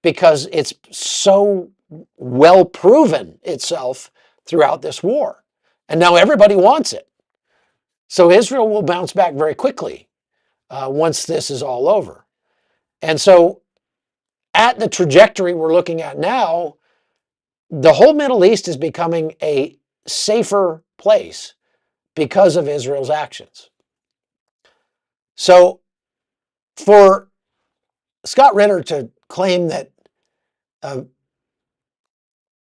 Speaker 1: because it's so well proven itself throughout this war. And now everybody wants it. So Israel will bounce back very quickly once this is all over. And so at the trajectory we're looking at now, the whole Middle East is becoming a safer place because of Israel's actions. So for Scott Ritter to claim that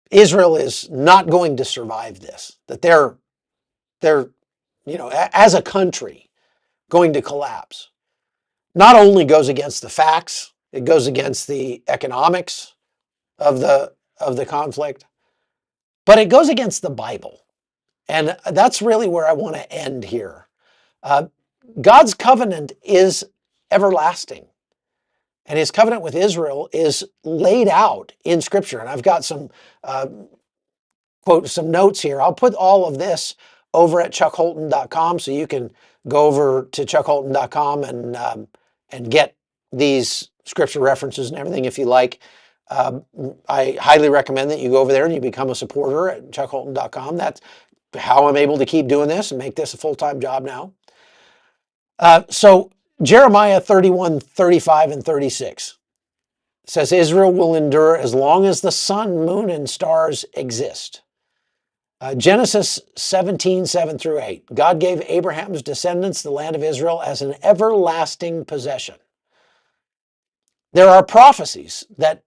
Speaker 1: Israel is not going to survive this, that they're as a country going to collapse, not only goes against the facts, it goes against the economics of the conflict, but it goes against the Bible. And that's really where I want to end here. God's covenant is everlasting. And his covenant with Israel is laid out in Scripture. And I've got some some notes here. I'll put all of this over at chuckholton.com, so you can go over to chuckholton.com and get these scripture references and everything if you like. I highly recommend that you go over there and you become a supporter at chuckholton.com. That's how I'm able to keep doing this and make this a full-time job now. So Jeremiah 31, 35, and 36 says, Israel will endure as long as the sun, moon, and stars exist. Genesis 17, 7 through 8. God gave Abraham's descendants the land of Israel as an everlasting possession. There are prophecies that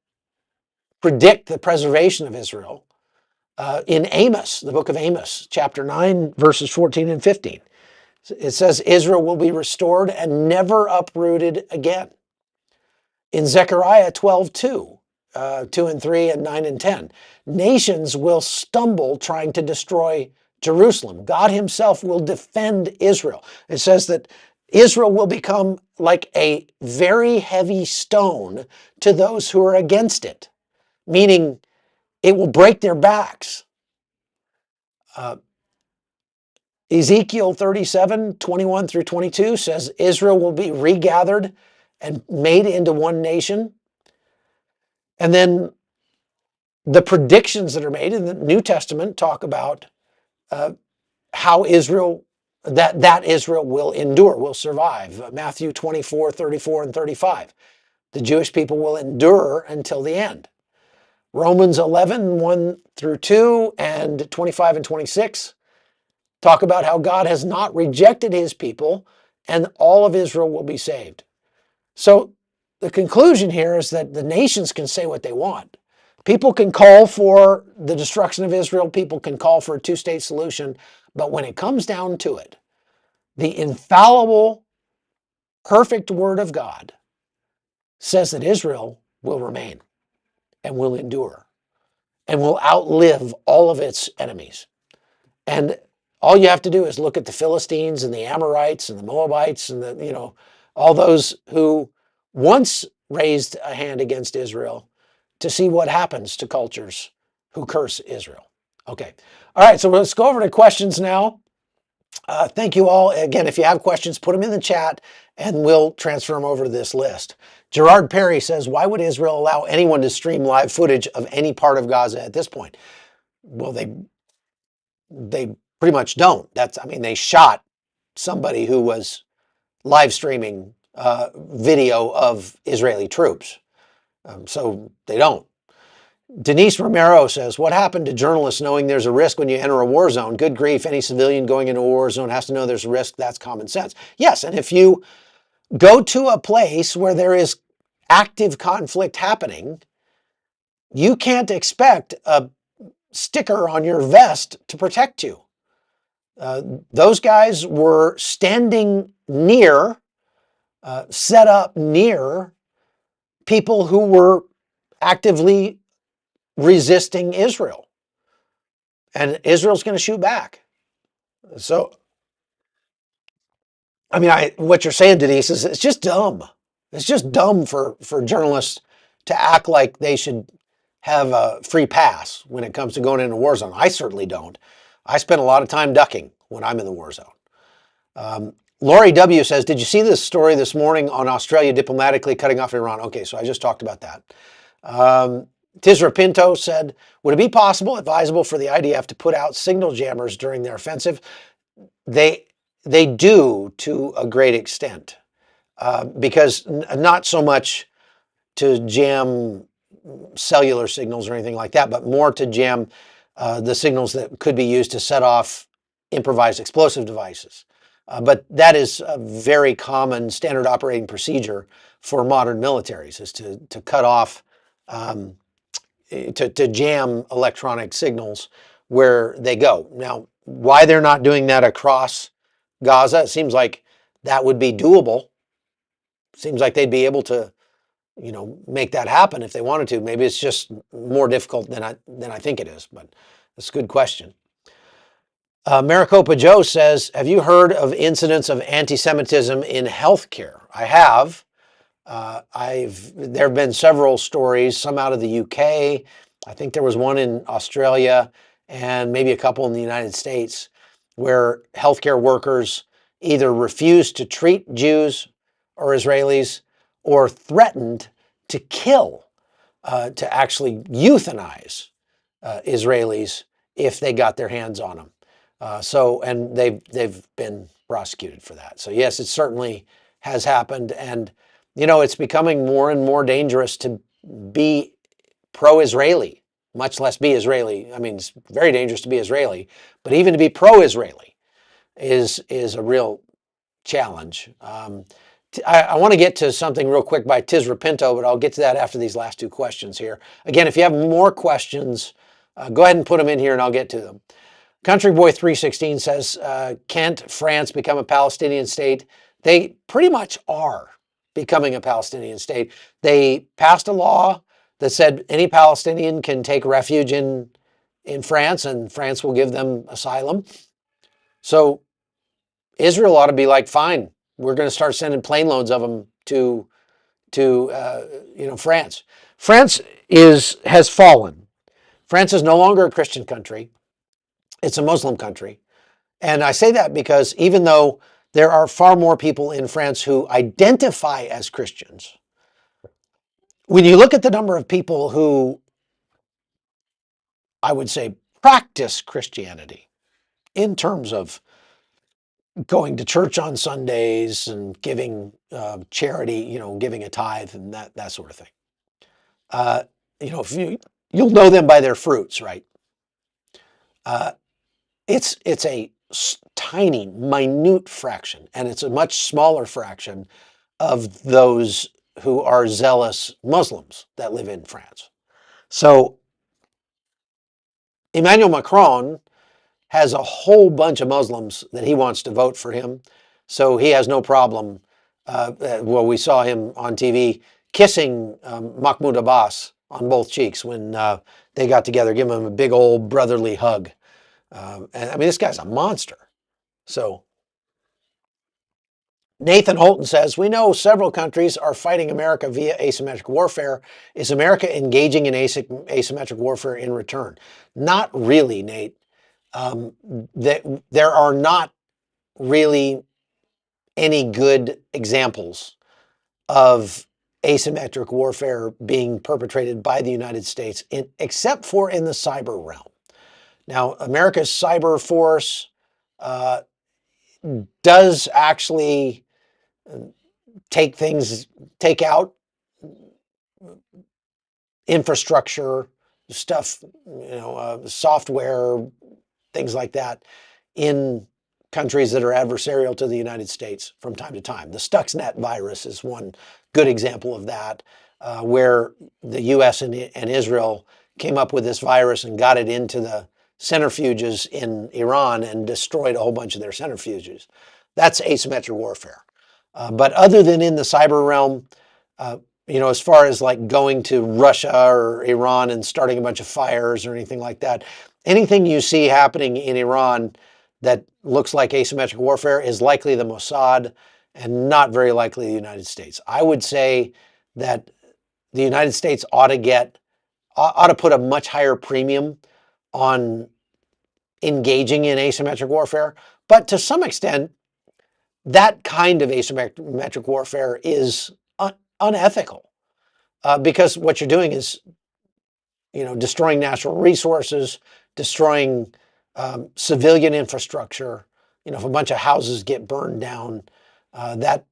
Speaker 1: predict the preservation of Israel in Amos, the book of Amos, chapter 9, verses 14 and 15. It says Israel will be restored and never uprooted again. In Zechariah 12, 2 and 3 and 9 and 10, nations will stumble trying to destroy Jerusalem. God himself will defend Israel. It says that Israel will become like a very heavy stone to those who are against it, meaning it will break their backs. Ezekiel 37, 21 through 22 says Israel will be regathered and made into one nation. And then the predictions that are made in the New Testament talk about how Israel, that Israel will endure, will survive. Matthew 24, 34, and 35. The Jewish people will endure until the end. Romans 11, 1 through 2, and 25 and 26 talk about how God has not rejected his people and all of Israel will be saved. So the conclusion here is that the nations can say what they want. People can call for the destruction of Israel. People can call for a two-state solution. But when it comes down to it, the infallible, perfect word of God says that Israel will remain and will endure and will outlive all of its enemies. And all you have to do is look at the Philistines and the Amorites and the Moabites and all those who once raised a hand against Israel to see what happens to cultures who curse Israel. Okay. All right. So let's go over to questions now. Thank you all. Again, if you have questions, put them in the chat and we'll transfer them over to this list. Gerard Perry says, why would Israel allow anyone to stream live footage of any part of Gaza at this point? Well, they pretty much don't. They shot somebody who was live streaming video of Israeli troops. So they don't. Denise Romero says, what happened to journalists knowing there's a risk when you enter a war zone? Good grief, any civilian going into a war zone has to know there's a risk. That's common sense. Yes, and if you go to a place where there is active conflict happening, you can't expect a sticker on your vest to protect you. Those guys were standing near, set up near people who were actively resisting Israel. And Israel's going to shoot back. So, what you're saying, Denise, is it's just dumb. It's just dumb for journalists to act like they should have a free pass when it comes to going into a war zone. I certainly don't. I spend a lot of time ducking when I'm in the war zone. Lori W. says, did you see this story this morning on Australia diplomatically cutting off Iran? Okay, so I just talked about that. Tisra Pinto said, would it be possible, advisable for the IDF to put out signal jammers during their offensive? They do to a great extent, because not so much to jam cellular signals or anything like that, but more to jam the signals that could be used to set off improvised explosive devices. But that is a very common standard operating procedure for modern militaries, is to cut off, to jam electronic signals where they go. Now, why they're not doing that across Gaza, it seems like that would be doable. Seems like they'd be able to, make that happen if they wanted to. Maybe it's just more difficult than I think it is, but it's a good question. Maricopa Joe says, have you heard of incidents of anti-Semitism in healthcare? I have. There have been several stories, some out of the UK. I think there was one in Australia and maybe a couple in the United States, where healthcare workers either refused to treat Jews or Israelis or threatened to kill, to actually euthanize Israelis if they got their hands on them. And they've been prosecuted for that. So yes, it certainly has happened. And, it's becoming more and more dangerous to be pro-Israeli, much less be Israeli. I mean, it's very dangerous to be Israeli, but even to be pro-Israeli is a real challenge. I want to get to something real quick by Tisra Pinto, but I'll get to that after these last two questions here. Again, if you have more questions, go ahead and put them in here and I'll get to them. Country Boy 316 says, can't France become a Palestinian state? They pretty much are becoming a Palestinian state. They passed a law that said any Palestinian can take refuge in France and France will give them asylum. So Israel ought to be like, fine, we're going to start sending plane loads of them to France. France has fallen. France is no longer a Christian country. It's a Muslim country. And I say that because even though there are far more people in France who identify as Christians, when you look at the number of people who, I would say, practice Christianity in terms of going to church on Sundays and giving charity, giving a tithe and that sort of thing. If you'll know them by their fruits, right? It's a tiny, minute fraction, and it's a much smaller fraction of those who are zealous Muslims that live in France. So Emmanuel Macron has a whole bunch of Muslims that he wants to vote for him. So he has no problem. We saw him on TV kissing Mahmoud Abbas on both cheeks when they got together, giving him a big old brotherly hug. And I mean, this guy's a monster. So Nathan Holton says, we know several countries are fighting America via asymmetric warfare. Is America engaging in asymmetric warfare in return? Not really, Nate. There are not really any good examples of asymmetric warfare being perpetrated by the United States, except for in the cyber realm. Now, America's cyber force does actually take out infrastructure stuff, software, things like that, in countries that are adversarial to the United States from time to time. The Stuxnet virus is one good example of that, where the US and Israel came up with this virus and got it into the centrifuges in Iran and destroyed a whole bunch of their centrifuges. That's asymmetric warfare. But other than in the cyber realm, as far as like going to Russia or Iran and starting a bunch of fires or anything like that, anything you see happening in Iran that looks like asymmetric warfare is likely the Mossad and not very likely the United States. I would say that the United States ought to put a much higher premium on engaging in asymmetric warfare. But to some extent, that kind of asymmetric warfare is unethical, because what you're doing is, destroying natural resources, destroying civilian infrastructure. If a bunch of houses get burned down, that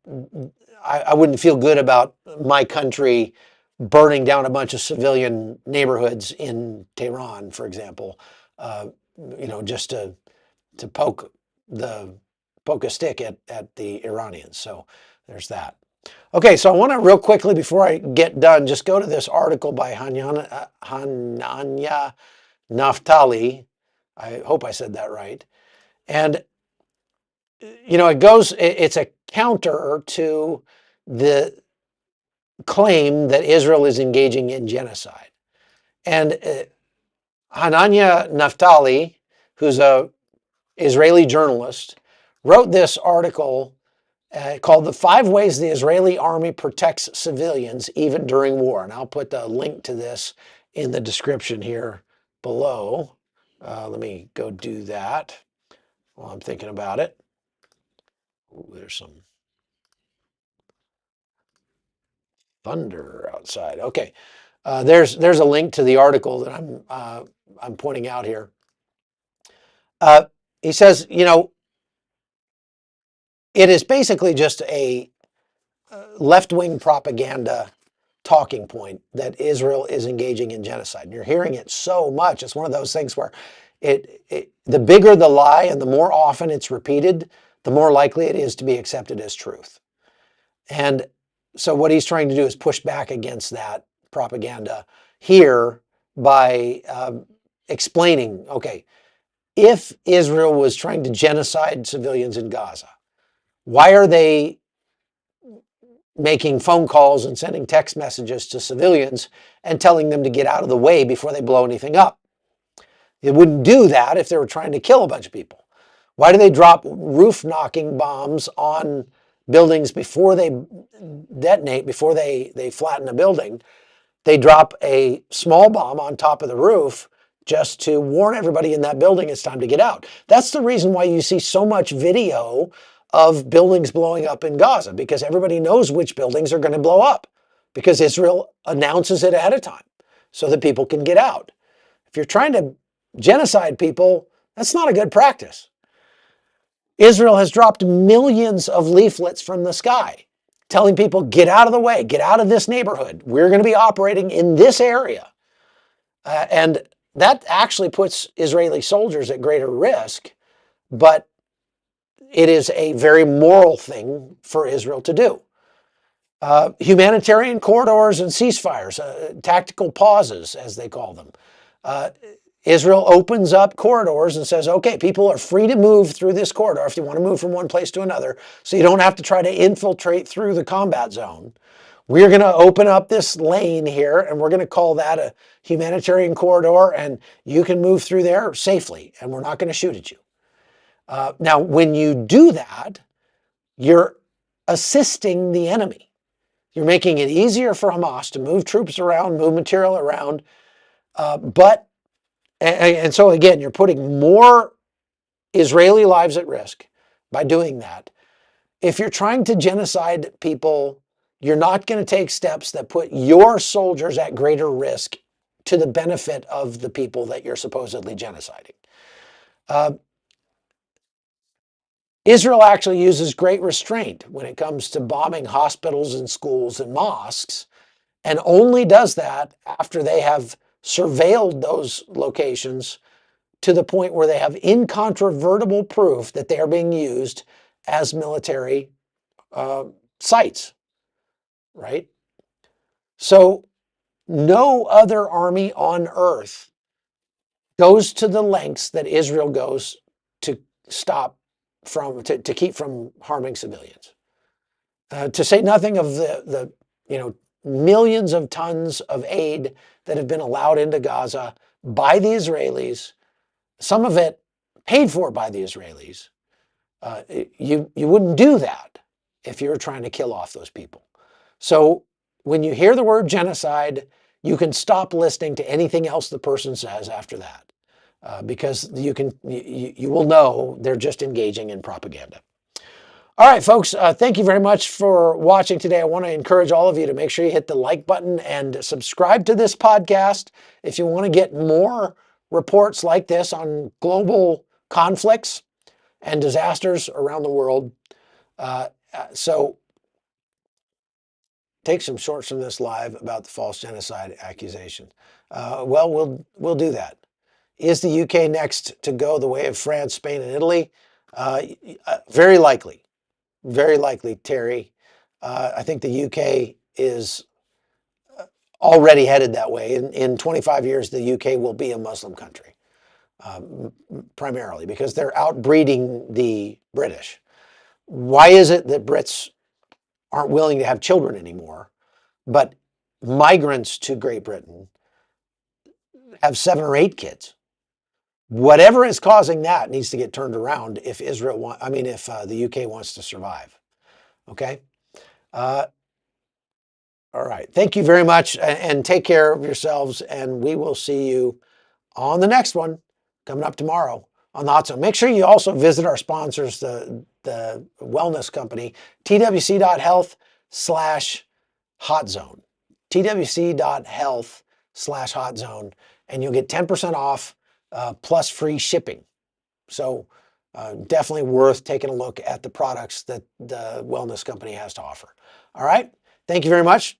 Speaker 1: I wouldn't feel good about my country burning down a bunch of civilian neighborhoods in Tehran, for example, just to poke a stick at the Iranians. So there's that. Okay, so I want to real quickly, before I get done, just go to this article by Hananya Naftali. I hope I said that right. And, it's a counter to the claim that Israel is engaging in genocide. And Hananya Naftali, who's a Israeli journalist, wrote this article called "The 5 Ways the Israeli Army Protects Civilians Even During War." And I'll put the link to this in the description here below. Let me go do that while I'm thinking about it. Ooh, there's some thunder outside. Okay, there's a link to the article that I'm pointing out here. He says, it is basically just a left-wing propaganda talking point that Israel is engaging in genocide. And you're hearing it so much. It's one of those things where the bigger the lie and the more often it's repeated, the more likely it is to be accepted as truth. And so what he's trying to do is push back against that propaganda here by explaining, okay, if Israel was trying to genocide civilians in Gaza, why are they making phone calls and sending text messages to civilians and telling them to get out of the way before they blow anything up? They wouldn't do that if they were trying to kill a bunch of people. Why do they drop roof knocking bombs on buildings before they detonate, before they flatten a building? They drop a small bomb on top of the roof just to warn everybody in that building it's time to get out. That's the reason why you see so much video of buildings blowing up in Gaza, because everybody knows which buildings are going to blow up, because Israel announces it ahead of time so that people can get out. If you're trying to genocide people, that's not a good practice. Israel has dropped millions of leaflets from the sky telling people, get out of the way, get out of this neighborhood. We're going to be operating in this area. And that actually puts Israeli soldiers at greater risk, but it is a very moral thing for Israel to do. Humanitarian corridors and ceasefires, tactical pauses, as they call them. Israel opens up corridors and says, okay, people are free to move through this corridor if you want to move from one place to another, so you don't have to try to infiltrate through the combat zone. We're going to open up this lane here, and we're going to call that a humanitarian corridor, and you can move through there safely, and we're not going to shoot at you. Now, when you do that, you're assisting the enemy. You're making it easier for Hamas to move troops around, move material around, and so again, you're putting more Israeli lives at risk by doing that. If you're trying to genocide people, you're not going to take steps that put your soldiers at greater risk to the benefit of the people that you're supposedly genociding. Israel actually uses great restraint when it comes to bombing hospitals and schools and mosques, and only does that after they have surveilled those locations to the point where they have incontrovertible proof that they are being used as military sites, right? So no other army on earth goes to the lengths that Israel goes to keep from harming civilians. To say nothing of the millions of tons of aid that have been allowed into Gaza by the Israelis, some of it paid for by the Israelis. You wouldn't do that if you were trying to kill off those people. So when you hear the word genocide, you can stop listening to anything else the person says after that, because you will know they're just engaging in propaganda. All right, folks, thank you very much for watching today. I want to encourage all of you to make sure you hit the like button and subscribe to this podcast if you want to get more reports like this on global conflicts and disasters around the world. So take some shorts from this live about the false genocide accusation. Well, we'll do that. Is the UK next to go the way of France, Spain, and Italy? Very likely. Very likely, Terry. I think the UK is already headed that way. In 25 years, the UK will be a Muslim country, primarily because they're outbreeding the British. Why is it that Brits aren't willing to have children anymore, but migrants to Great Britain have 7 or 8 kids? Whatever is causing that needs to get turned around if if the UK wants to survive. Okay. All right. Thank you very much, and take care of yourselves. And we will see you on the next one coming up tomorrow on the Hot Zone. Make sure you also visit our sponsors, the wellness company, twc.health/hot zone. twc.health/hot zone, and you'll get 10% off plus free shipping. So definitely worth taking a look at the products that the wellness company has to offer. All right. Thank you very much.